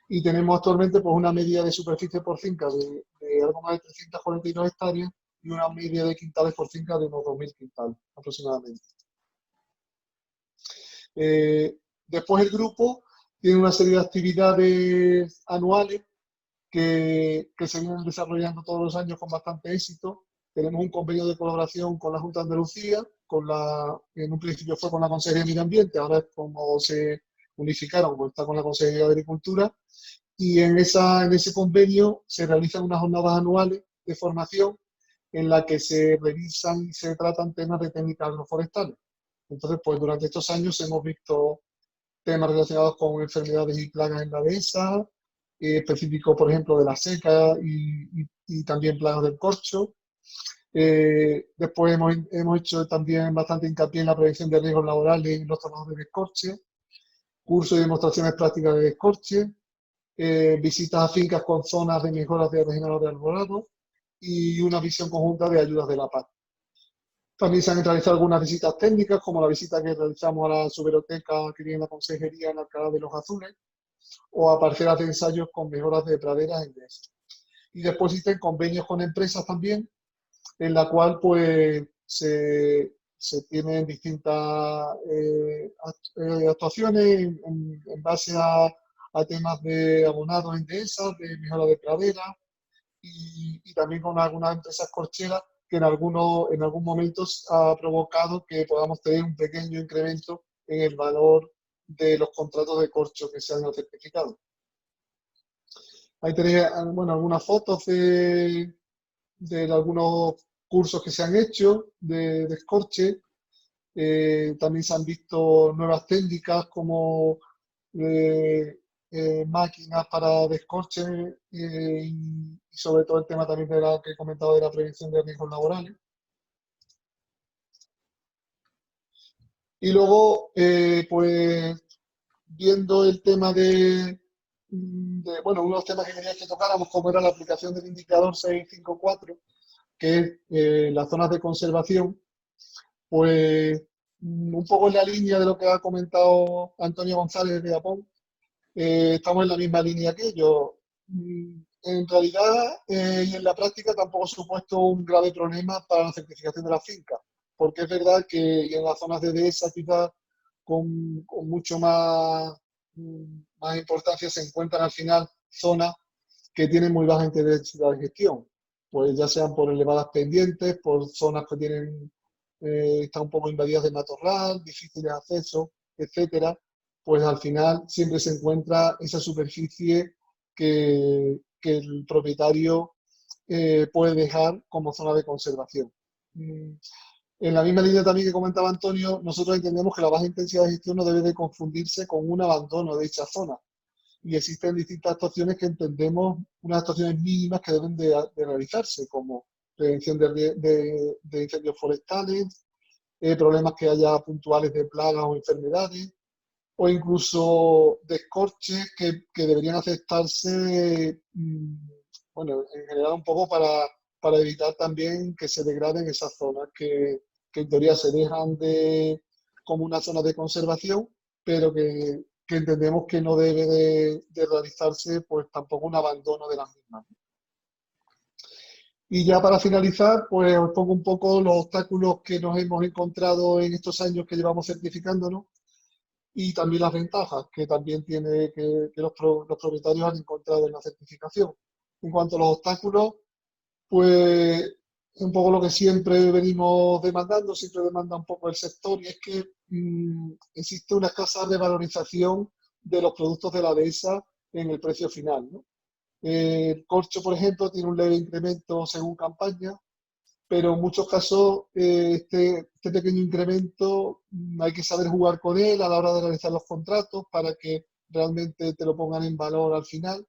y tenemos actualmente pues, una media de superficie por finca de algo más de 342 hectáreas y una media de quintales por finca de unos 2.000 quintales aproximadamente. Después el grupo tiene una serie de actividades anuales que se vienen desarrollando todos los años con bastante éxito. Tenemos un convenio de colaboración con la Junta de Andalucía, en un principio fue con la Consejería de Medio Ambiente, ahora es como se unificaron, pues está con la Consejería de Agricultura, y en ese convenio se realizan unas jornadas anuales de formación en la que se revisan y se tratan temas de técnicas agroforestales. Entonces, pues durante estos años hemos visto temas relacionados con enfermedades y plagas en la dehesa, específico, por ejemplo, de la seca y también plagas del corcho. Después hemos hecho también bastante hincapié en la prevención de riesgos laborales en los trabajadores de descorche, cursos y demostraciones prácticas de descorche, visitas a fincas con zonas de mejoras de regenerador de arbolado y una visión conjunta de ayudas de la PAC. También se han realizado algunas visitas técnicas, como la visita que realizamos a la suberoteca que tiene la Consejería en Alcalá de los Azules, o a parcelas de ensayos con mejoras de praderas en dehesas. Y después existen convenios con empresas también, en la cual pues se tienen distintas actuaciones en base a temas de abonados en dehesas, de mejora de praderas y también con algunas empresas corcheras que en algún momento ha provocado que podamos tener un pequeño incremento en el valor de los contratos de corcho que se han certificado. Ahí tenéis algunas fotos de algunos cursos que se han hecho de escorche. También se han visto nuevas técnicas como máquinas para descorche y sobre todo el tema también de la que he comentado de la prevención de riesgos laborales. Y luego, pues viendo el tema bueno, uno de los temas que quería que tocáramos, como era la aplicación del indicador 654, que es las zonas de conservación, pues un poco en la línea de lo que ha comentado Antonio González de Japón, estamos en la misma línea que ellos. En realidad y en la práctica tampoco ha supuesto un grave problema para la certificación de las fincas, porque es verdad que en las zonas de dehesa quizás con mucho más importancia se encuentran al final zonas que tienen muy baja intensidad de gestión, pues ya sean por elevadas pendientes, por zonas que tienen están un poco invadidas de matorral, difíciles de acceso, etcétera, pues al final siempre se encuentra esa superficie que el propietario puede dejar como zona de conservación. En la misma línea también que comentaba Antonio, nosotros entendemos que la baja intensidad de gestión no debe de confundirse con un abandono de dicha zona. Y existen distintas actuaciones que entendemos, unas actuaciones mínimas que deben de realizarse, como prevención de incendios forestales, problemas que haya puntuales de plagas o enfermedades, o incluso descorches que deberían aceptarse, bueno, en general un poco para evitar también que se degraden esas zonas que en teoría se dejan como una zona de conservación, pero que entendemos que no debe de realizarse pues tampoco un abandono de las mismas. Y ya para finalizar, pues os pongo un poco los obstáculos que nos hemos encontrado en estos años que llevamos certificándonos y también las ventajas que también tiene que los propietarios han encontrado en la certificación. En cuanto a los obstáculos, pues un poco lo que siempre venimos demandando, siempre demanda un poco el sector, y es que existe una escasa revalorización de los productos de la dehesa en el precio final, ¿no? El corcho, por ejemplo, tiene un leve incremento según campaña, pero en muchos casos este pequeño incremento hay que saber jugar con él a la hora de realizar los contratos para que realmente te lo pongan en valor al final.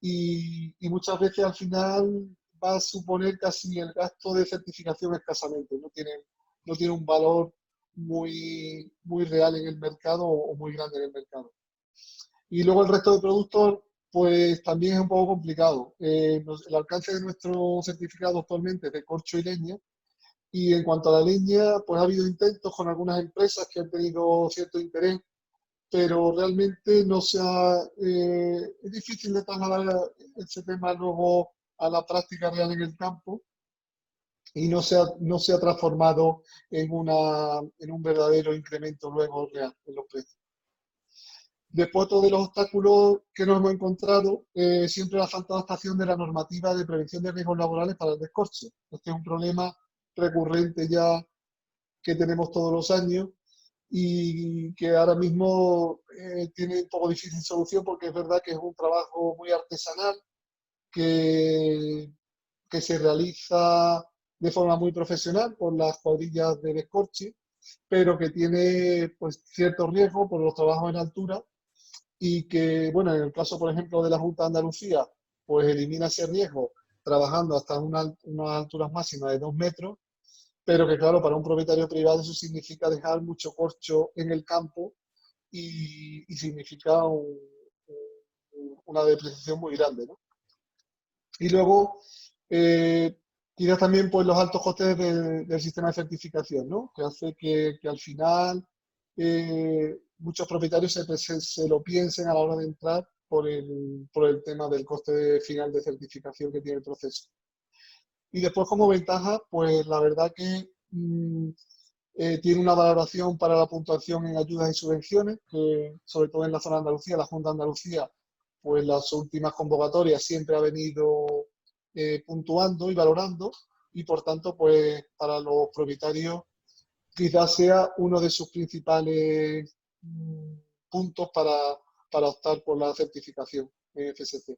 Y muchas veces al final va a suponer casi el gasto de certificación escasamente, no tiene un valor muy real en el mercado o muy grande en el mercado. Y luego el resto de productos, pues también es un poco complicado. El alcance de nuestro certificado actualmente es de corcho y leña. Y en cuanto a la leña, pues ha habido intentos con algunas empresas que han tenido cierto interés, pero realmente no es difícil de trasladar ese tema luego a la práctica real en el campo y no se ha transformado en un verdadero incremento luego real en los precios. Después, otro de los obstáculos que nos hemos encontrado, siempre la falta de adaptación de la normativa de prevención de riesgos laborales para el descorche. Este es un problema recurrente ya que tenemos todos los años y que ahora mismo tiene un poco difícil solución porque es verdad que es un trabajo muy artesanal que se realiza de forma muy profesional por las cuadrillas de descorche, pero que tiene pues cierto riesgo por los trabajos en altura y que, bueno, en el caso, por ejemplo, de la Junta de Andalucía, pues elimina ese riesgo trabajando hasta unas alturas máximas de 2 metros, pero que, claro, para un propietario privado eso significa dejar mucho corcho en el campo y significa una depreciación muy grande, ¿no? Y luego, quizás también pues, los altos costes del sistema de certificación, ¿no? Que hace que al final muchos propietarios se lo piensen a la hora de entrar por el tema del coste final de certificación que tiene el proceso. Y después, como ventaja, pues la verdad que tiene una valoración para la puntuación en ayudas y subvenciones, que sobre todo en la zona de Andalucía, la Junta de Andalucía, pues las últimas convocatorias siempre ha venido puntuando y valorando, y por tanto, pues para los propietarios quizás sea uno de sus principales puntos para optar por la certificación en FSC.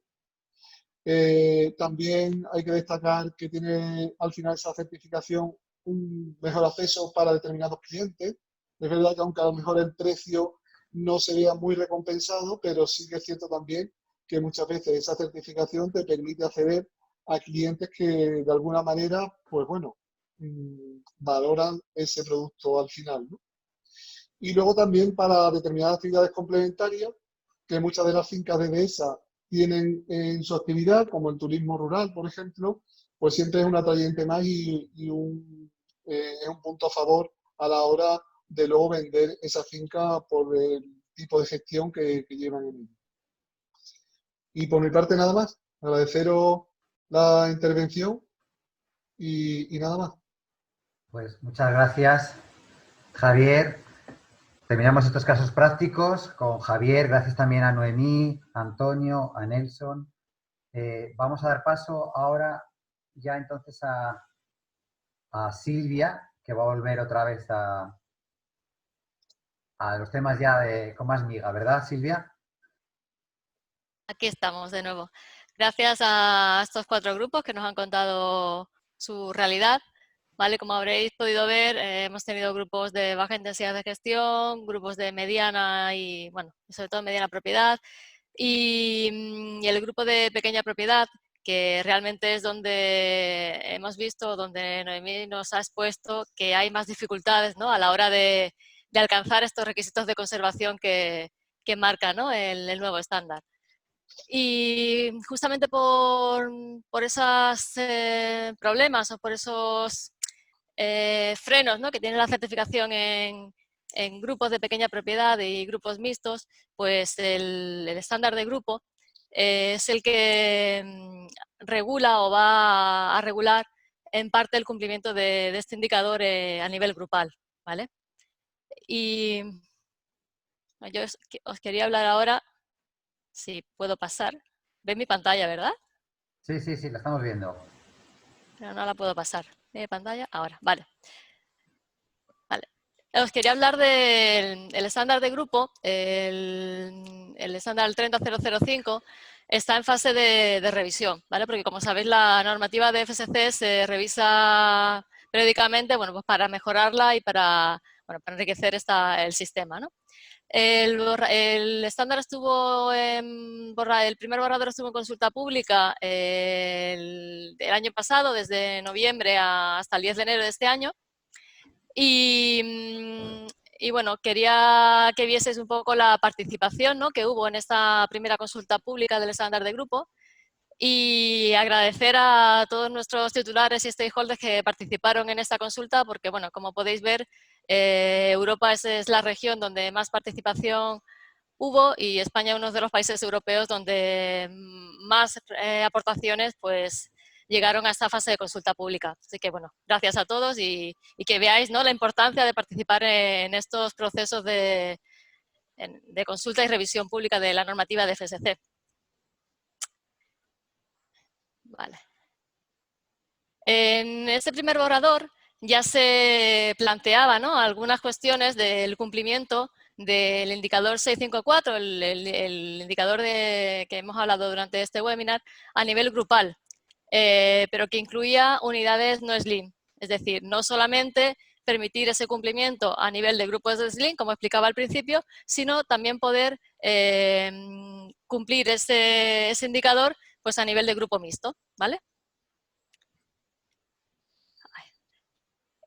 También hay que destacar que tiene al final esa certificación un mejor acceso para determinados clientes. Es verdad que aunque a lo mejor el precio no se vea muy recompensado, pero sí que es cierto también que muchas veces esa certificación te permite acceder a clientes que de alguna manera, pues bueno, valoran ese producto al final, ¿no? y luego también para determinadas actividades complementarias que muchas de las fincas de dehesa tienen en su actividad, como el turismo rural, por ejemplo, pues siempre es un atrayente más y es un punto a favor a la hora de luego vender esa finca por el tipo de gestión que llevan en ella. Y por mi parte nada más, agradeceros la intervención y nada más. Pues muchas gracias, Javier. Terminamos estos casos prácticos con Javier, gracias también a Noemí, a Antonio, a Nelson. Vamos a dar paso ahora ya entonces a Silvia, que va a volver otra vez a los temas ya con más miga, ¿verdad, Silvia? Aquí estamos de nuevo. Gracias a estos 4 grupos que nos han contado su realidad. ¿Vale? Como habréis podido ver, hemos tenido grupos de baja intensidad de gestión, grupos de mediana y, bueno, sobre todo mediana propiedad, y el grupo de pequeña propiedad, que realmente es donde hemos visto, donde Noemí nos ha expuesto que hay más dificultades, ¿no?, a la hora de alcanzar estos requisitos de conservación que marca, ¿no?, el nuevo estándar. Y justamente por esos problemas o por esos frenos, ¿no?, que tiene la certificación en grupos de pequeña propiedad y grupos mixtos, pues el estándar de grupo es el que regula o va a regular en parte el cumplimiento de este indicador a nivel grupal, ¿vale? Y yo os quería hablar ahora, si puedo pasar. ¿Ven mi pantalla, verdad? Sí, la estamos viendo. Pero no la puedo pasar. ¿Mi pantalla? Ahora, vale. Os quería hablar del estándar de grupo. El estándar 30005 está en fase de revisión, ¿vale? Porque como sabéis, la normativa de FSC se revisa periódicamente, bueno, pues para mejorarla y para enriquecer el sistema, ¿no? El estándar estuvo el primer borrador estuvo en consulta pública el año pasado, desde noviembre hasta el 10 de enero de este año. Y bueno, quería que vieseis un poco la participación, ¿no?, que hubo en esta primera consulta pública del estándar de grupo, y agradecer a todos nuestros titulares y stakeholders que participaron en esta consulta, porque, bueno, como podéis ver, Europa es la región donde más participación hubo, y España uno de los países europeos donde más aportaciones pues llegaron a esta fase de consulta pública. Así que, bueno, gracias a todos y que veáis, ¿no?, la importancia de participar en estos procesos de consulta y revisión pública de la normativa de FSC. Vale. En este primer borrador ya se planteaba, ¿no?, algunas cuestiones del cumplimiento del indicador 654, el indicador que hemos hablado durante este webinar, a nivel grupal, pero que incluía unidades no SLIM. Es decir, no solamente permitir ese cumplimiento a nivel de grupos de SLIM, como explicaba al principio, sino también poder cumplir ese indicador pues a nivel de grupo mixto, ¿vale?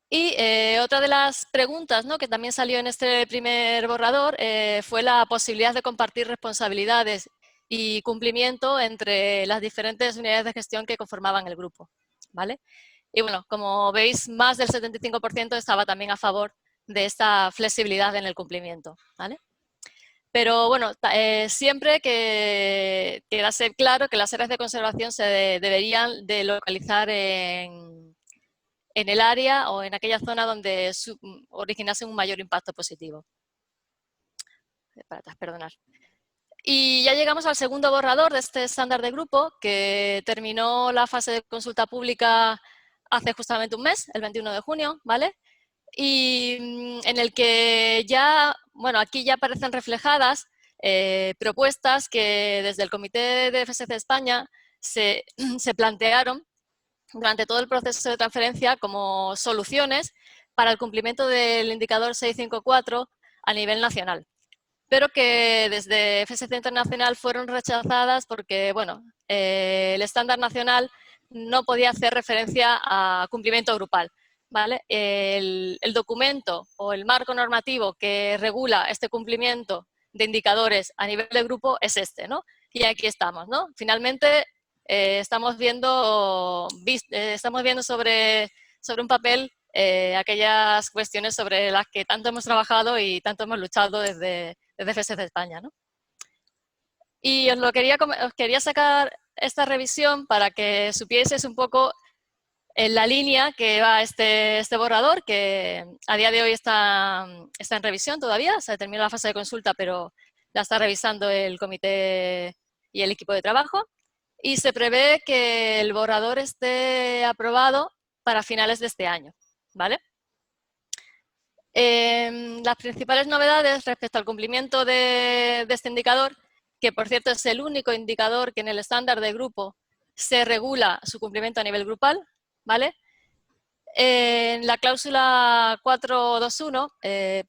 Y otra de las preguntas, ¿no?, que también salió en este primer borrador fue la posibilidad de compartir responsabilidades y cumplimiento entre las diferentes unidades de gestión que conformaban el grupo, ¿vale? Y bueno, como veis, más del 75% estaba también a favor de esta flexibilidad en el cumplimiento, ¿vale? Pero bueno, siempre que quedase claro que las áreas de conservación se deberían de localizar en el área o en aquella zona donde originase un mayor impacto positivo. Perdonad. Y ya llegamos al segundo borrador de este estándar de grupo, que terminó la fase de consulta pública hace justamente un mes, el 21 de junio, ¿vale? Y en el que ya, bueno, aquí ya aparecen reflejadas propuestas que desde el Comité de FSC España se plantearon durante todo el proceso de transferencia como soluciones para el cumplimiento del indicador 654 a nivel nacional, pero que desde FSC Internacional fueron rechazadas porque, bueno, el estándar nacional no podía hacer referencia a cumplimiento grupal. ¿vale? El documento o el marco normativo que regula este cumplimiento de indicadores a nivel de grupo es este, ¿no? Y aquí estamos, ¿no? Finalmente estamos viendo sobre un papel aquellas cuestiones sobre las que tanto hemos trabajado y tanto hemos luchado desde FSC España, ¿no? Y os quería sacar esta revisión para que supieseis un poco en la línea que va este borrador, que a día de hoy está en revisión todavía, se terminó la fase de consulta, pero la está revisando el comité y el equipo de trabajo, y se prevé que el borrador esté aprobado para finales de este año, ¿vale? Las principales novedades respecto al cumplimiento de este indicador, que por cierto es el único indicador que en el estándar de grupo se regula su cumplimiento a nivel grupal, ¿vale? En la cláusula 421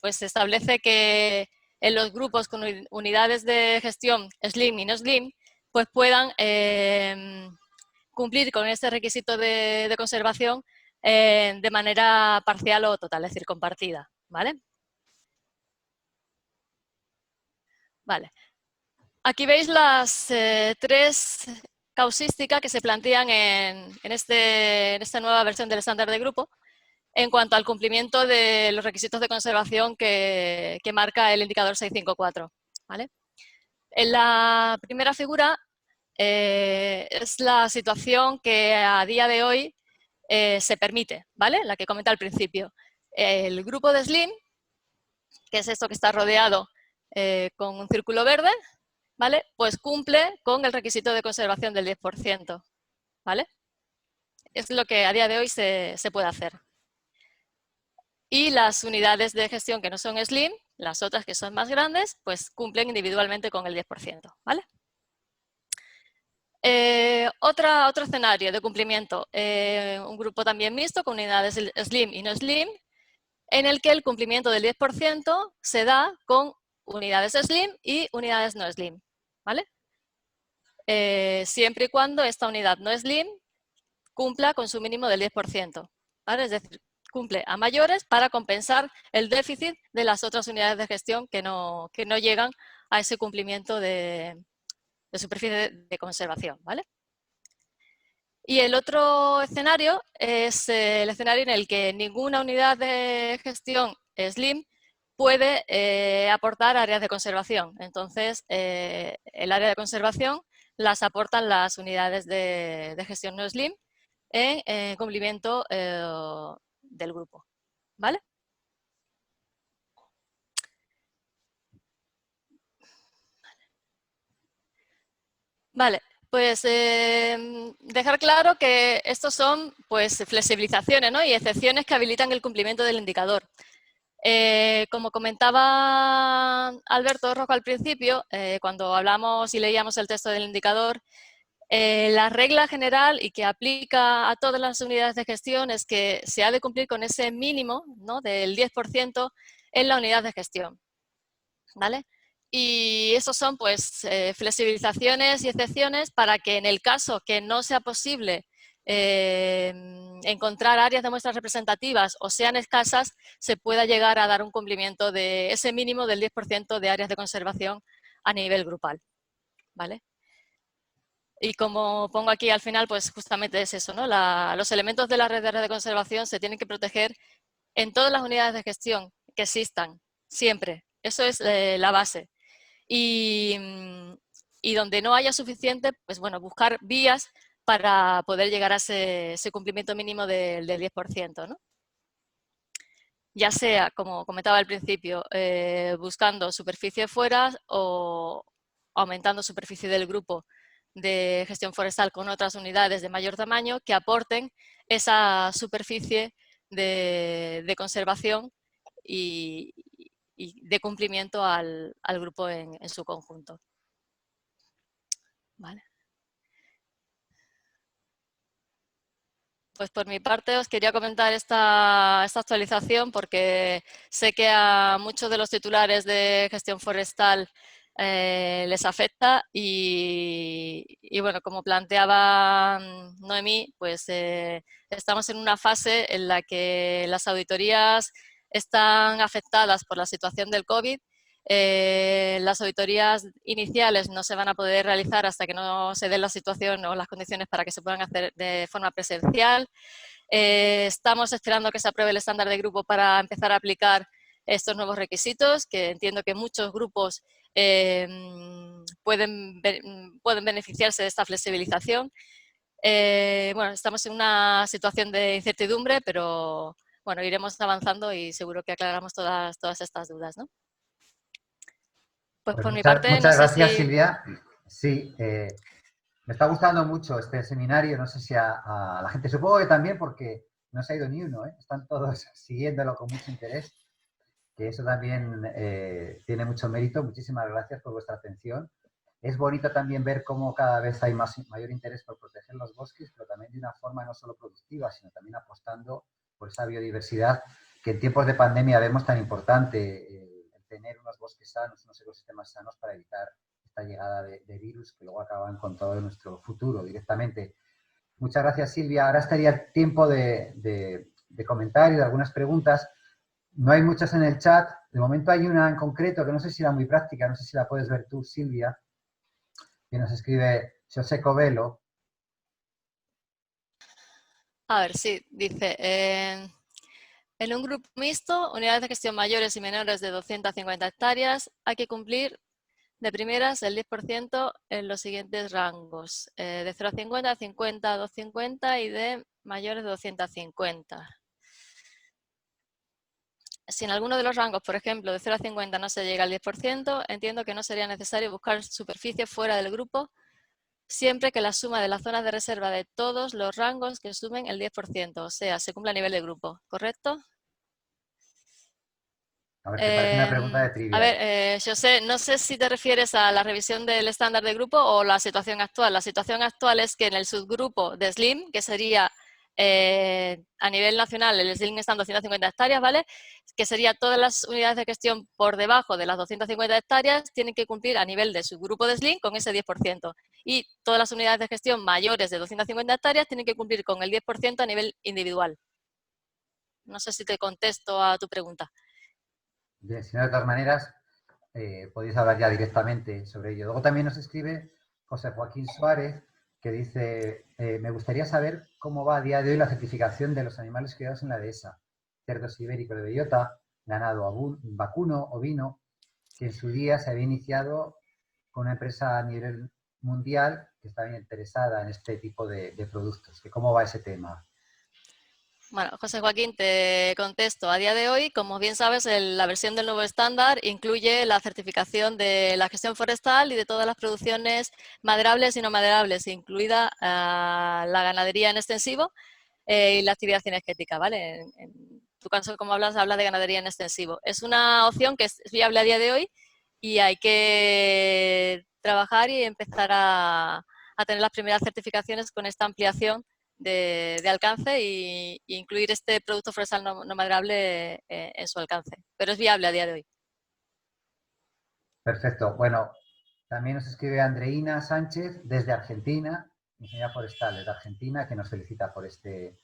pues se establece que en los grupos con unidades de gestión SLIM y no SLIM pues puedan cumplir con este requisito de conservación de manera parcial o total, es decir, compartida, ¿vale? Vale. Aquí veis las tres causísticas que se plantean en esta nueva versión del estándar de grupo en cuanto al cumplimiento de los requisitos de conservación que marca el indicador 654, ¿vale? En la primera figura es la situación que a día de hoy se permite, ¿vale? La que comenté al principio. El grupo de SLIM, que es esto que está rodeado con un círculo verde, ¿vale? Pues cumple con el requisito de conservación del 10%, ¿vale? Es lo que a día de hoy se puede hacer. Y las unidades de gestión que no son SLIM, las otras que son más grandes, pues cumplen individualmente con el 10%, ¿vale? Otro escenario de cumplimiento, un grupo también mixto con unidades SLIM y no SLIM, en el que el cumplimiento del 10% se da con unidades SLIM y unidades no SLIM, ¿vale? Siempre y cuando esta unidad no SLIM cumpla con su mínimo del 10%, ¿vale? Es decir, cumple a mayores para compensar el déficit de las otras unidades de gestión que no llegan a ese cumplimiento de superficie de conservación, ¿vale? Y el otro escenario es el escenario en el que ninguna unidad de gestión SLIM puede aportar áreas de conservación. Entonces, el área de conservación las aportan las unidades de gestión no SLIM en cumplimiento del grupo, ¿vale? Vale, pues dejar claro que estos son pues flexibilizaciones, ¿no? Y excepciones que habilitan el cumplimiento del indicador. Como comentaba Alberto Rojo al principio, cuando hablamos y leíamos el texto del indicador, la regla general y que aplica a todas las unidades de gestión es que se ha de cumplir con ese mínimo, ¿no? Del 10% en la unidad de gestión, ¿vale? Y esos son pues flexibilizaciones y excepciones para que en el caso que no sea posible encontrar áreas de muestras representativas o sean escasas, se pueda llegar a dar un cumplimiento de ese mínimo del 10% de áreas de conservación a nivel grupal, ¿vale? Y como pongo aquí al final, pues justamente es eso, ¿no? Los elementos de la red de conservación se tienen que proteger en todas las unidades de gestión que existan, siempre. Eso es la base. Y donde no haya suficiente, pues bueno, buscar vías para poder llegar a ese cumplimiento mínimo del 10%, ¿no? Ya sea, como comentaba al principio, buscando superficie fuera o aumentando superficie del grupo de gestión forestal con otras unidades de mayor tamaño que aporten esa superficie de conservación y de cumplimiento al grupo en su conjunto. ¿Vale? Pues por mi parte os quería comentar esta actualización porque sé que a muchos de los titulares de gestión forestal les afecta y bueno, como planteaba Noemí, pues estamos en una fase en la que las auditorías están afectadas por la situación del COVID. Las auditorías iniciales no se van a poder realizar hasta que no se dé la situación o las condiciones para que se puedan hacer de forma presencial. Estamos esperando que se apruebe el estándar de grupo para empezar a aplicar estos nuevos requisitos, que entiendo que muchos grupos pueden beneficiarse de esta flexibilización. Bueno, estamos en una situación de incertidumbre, pero bueno, iremos avanzando y seguro que aclaramos todas estas dudas, ¿no? Pues por mi parte, muchas no sé gracias, si... Silvia. Sí, me está gustando mucho este seminario, no sé si a la gente, supongo que también porque no se ha ido ni uno, ¿eh? Están todos siguiéndolo con mucho interés, que eso también tiene mucho mérito. Muchísimas gracias por vuestra atención. Es bonito también ver cómo cada vez hay mayor interés por proteger los bosques, pero también de una forma no solo productiva, sino también apostando por esa biodiversidad que en tiempos de pandemia vemos tan importante, el tener unos bosques sanos, unos ecosistemas sanos para evitar esta llegada de virus que luego acaban con todo nuestro futuro directamente. Muchas gracias, Silvia. Ahora estaría el tiempo de comentarios, de algunas preguntas. No hay muchas en el chat. De momento hay una en concreto que no sé si era muy práctica, no sé si la puedes ver tú, Silvia, que nos escribe José Covelo. A ver, sí, dice, en un grupo mixto, unidades de gestión mayores y menores de 250 hectáreas, hay que cumplir de primeras el 10% en los siguientes rangos, de 0 a 50, 50 a 250 y de mayores de 250. Si en alguno de los rangos, por ejemplo, de 0 a 50 no se llega al 10%, entiendo que no sería necesario buscar superficie fuera del grupo, siempre que la suma de las zonas de reserva de todos los rangos que sumen el 10%, o sea, se cumpla a nivel de grupo, ¿correcto? A ver, te parece una pregunta de trivia. A ver, José, no sé si te refieres a la revisión del estándar de grupo o la situación actual. La situación actual es que en el subgrupo de SLIM, que sería a nivel nacional, el SLIM están 250 hectáreas, ¿vale? Que sería todas las unidades de gestión por debajo de las 250 hectáreas tienen que cumplir a nivel de subgrupo de SLIM con ese 10%. Y todas las unidades de gestión mayores de 250 hectáreas tienen que cumplir con el 10% a nivel individual. No sé si te contesto a tu pregunta. Bien, si no, de todas maneras, podéis hablar ya directamente sobre ello. Luego también nos escribe José Joaquín Suárez, que dice, me gustaría saber cómo va a día de hoy la certificación de los animales criados en la dehesa, cerdos ibéricos de bellota, ganado vacuno, ovino, que en su día se había iniciado con una empresa a nivel mundial que estaba interesada en este tipo de productos. ¿Cómo va ese tema? Bueno, José Joaquín, te contesto. A día de hoy, como bien sabes, la versión del nuevo estándar incluye la certificación de la gestión forestal y de todas las producciones maderables y no maderables, incluida la ganadería en extensivo y la actividad cinegética, ¿vale? En tu caso, como habla de ganadería en extensivo. Es una opción que es viable a día de hoy y hay que trabajar y empezar a tener las primeras certificaciones con esta ampliación de alcance e incluir este producto forestal no maderable en su alcance. Pero es viable a día de hoy. Perfecto. Bueno, también nos escribe Andreina Sánchez desde Argentina, Ingeniería Forestal desde Argentina, que nos felicita por este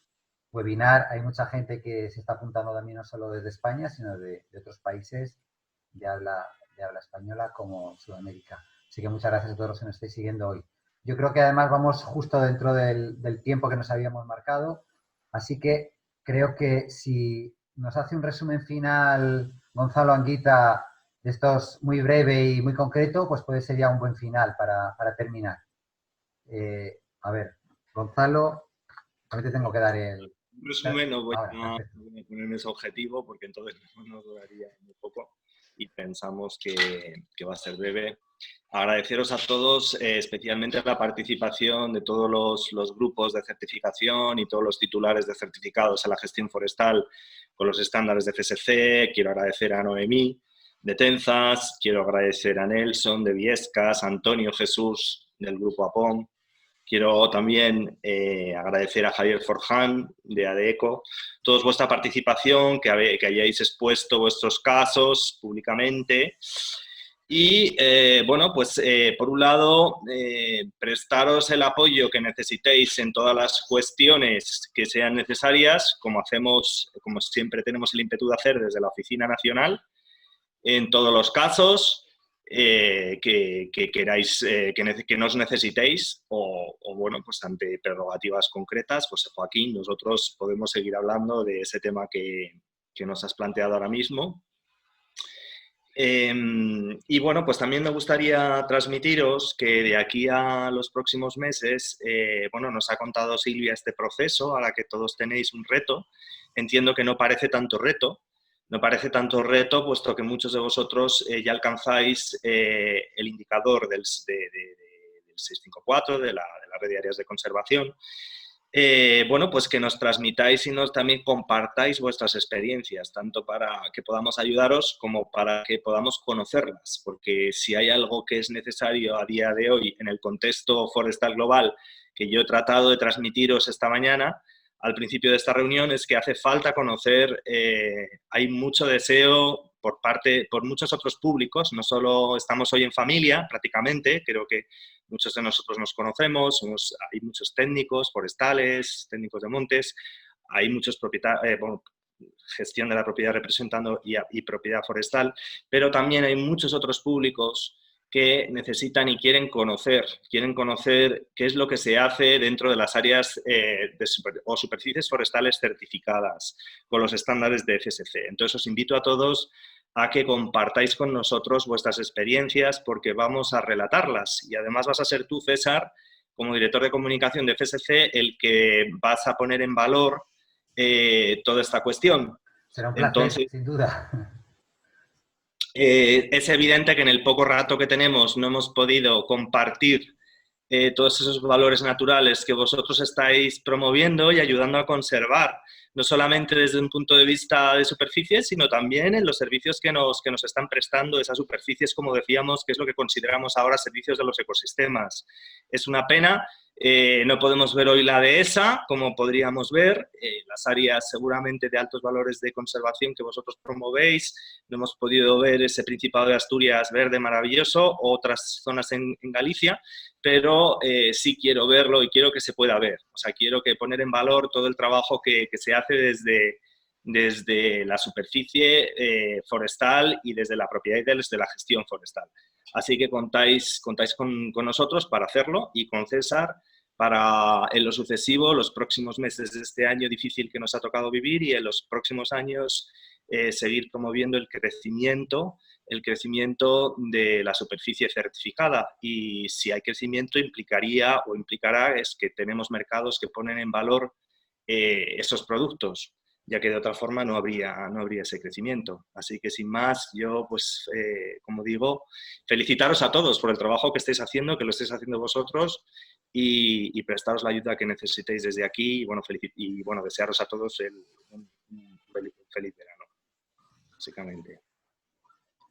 webinar. Hay mucha gente que se está apuntando también no solo desde España, sino de otros países de habla española como Sudamérica. Así que muchas gracias a todos los que nos estáis siguiendo hoy. Yo creo que además vamos justo dentro del tiempo que nos habíamos marcado, así que creo que si nos hace un resumen final Gonzalo Anguita de estos muy breve y muy concreto, pues puede ser ya un buen final para terminar. A ver, Gonzalo, a mí te tengo que dar el... En resumen, no voy a ponerme ese objetivo porque entonces nos duraría muy poco y pensamos que va a ser breve. Agradeceros a todos, especialmente la participación de todos los grupos de certificación y todos los titulares de certificados en la gestión forestal con los estándares de FSC. Quiero agradecer a Noemí de Tenzas, quiero agradecer a Nelson de Viescas, Antonio Jesús del Grupo APOM. Quiero también agradecer a Javier Forján de ADECO, toda vuestra participación, que hayáis expuesto vuestros casos públicamente. Y, bueno, pues por un lado, prestaros el apoyo que necesitéis en todas las cuestiones que sean necesarias, como hacemos, como siempre tenemos el ímpetu de hacer desde la Oficina Nacional, en todos los casos que queráis, que nos necesitéis, o bueno, pues ante prerrogativas concretas, pues Joaquín, nosotros podemos seguir hablando de ese tema que nos has planteado ahora mismo. Y bueno, pues también me gustaría transmitiros que de aquí a los próximos meses, bueno, nos ha contado Silvia este proceso, a la que todos tenéis un reto. Entiendo que no parece tanto reto, puesto que muchos de vosotros ya alcanzáis el indicador del 654, de la red de áreas de conservación. Bueno, pues que nos transmitáis y nos también compartáis vuestras experiencias, tanto para que podamos ayudaros como para que podamos conocerlas, porque si hay algo que es necesario a día de hoy en el contexto forestal global que yo he tratado de transmitiros esta mañana, al principio de esta reunión, es que hace falta conocer, hay mucho deseo por muchos otros públicos, no solo estamos hoy en familia prácticamente, creo que muchos de nosotros nos conocemos, hay muchos técnicos forestales, técnicos de montes, hay muchos propietarios, bueno, gestión de la propiedad representando y propiedad forestal, pero también hay muchos otros públicos que necesitan y quieren conocer qué es lo que se hace dentro de las áreas o superficies forestales certificadas con los estándares de FSC. Entonces os invito a todos a que compartáis con nosotros vuestras experiencias porque vamos a relatarlas y además vas a ser tú, César, como director de comunicación de FSC, el que vas a poner en valor toda esta cuestión. Será un placer, entonces, sin duda. Es evidente que en el poco rato que tenemos no hemos podido compartir todos esos valores naturales que vosotros estáis promoviendo y ayudando a conservar, no solamente desde un punto de vista de superficies, sino también en los servicios que nos están prestando esas superficies, como decíamos, que es lo que consideramos ahora servicios de los ecosistemas. Es una pena. No podemos ver hoy la dehesa, como podríamos ver, las áreas seguramente de altos valores de conservación que vosotros promovéis, no hemos podido ver ese Principado de Asturias verde maravilloso, otras zonas en Galicia, pero sí quiero verlo y quiero que se pueda ver, o sea, quiero que poner en valor todo el trabajo que se hace desde la superficie forestal y desde la propiedad y desde la gestión forestal. Así que contáis con nosotros para hacerlo y con César para en lo sucesivo, los próximos meses de este año difícil que nos ha tocado vivir y en los próximos años seguir promoviendo el crecimiento de la superficie certificada. Y si hay crecimiento implicará es que tenemos mercados que ponen en valor esos productos, ya que de otra forma no habría ese crecimiento. Así que sin más, yo pues, como digo, felicitaros a todos por el trabajo que estáis haciendo, que lo estáis haciendo vosotros y prestaros la ayuda que necesitéis desde aquí y bueno, desearos a todos un feliz verano, básicamente.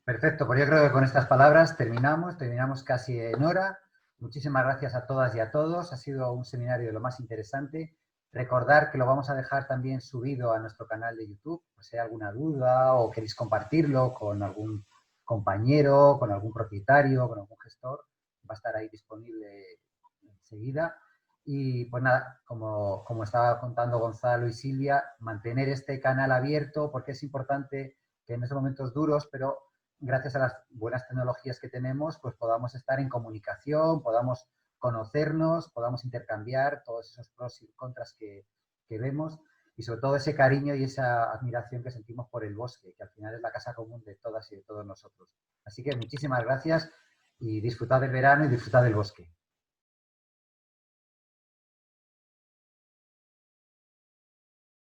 Perfecto, pues yo creo que con estas palabras terminamos casi en hora. Muchísimas gracias a todas y a todos, ha sido un seminario de lo más interesante. Recordar que lo vamos a dejar también subido a nuestro canal de YouTube, pues si hay alguna duda o queréis compartirlo con algún compañero, con algún propietario, con algún gestor, va a estar ahí disponible enseguida. Y pues nada, como estaba contando Gonzalo y Silvia, mantener este canal abierto porque es importante que en estos momentos duros, pero gracias a las buenas tecnologías que tenemos, pues podamos estar en comunicación, podamos conocernos, podamos intercambiar todos esos pros y contras que vemos y sobre todo ese cariño y esa admiración que sentimos por el bosque, que al final es la casa común de todas y de todos nosotros. Así que muchísimas gracias y disfrutad del verano y disfrutad del bosque.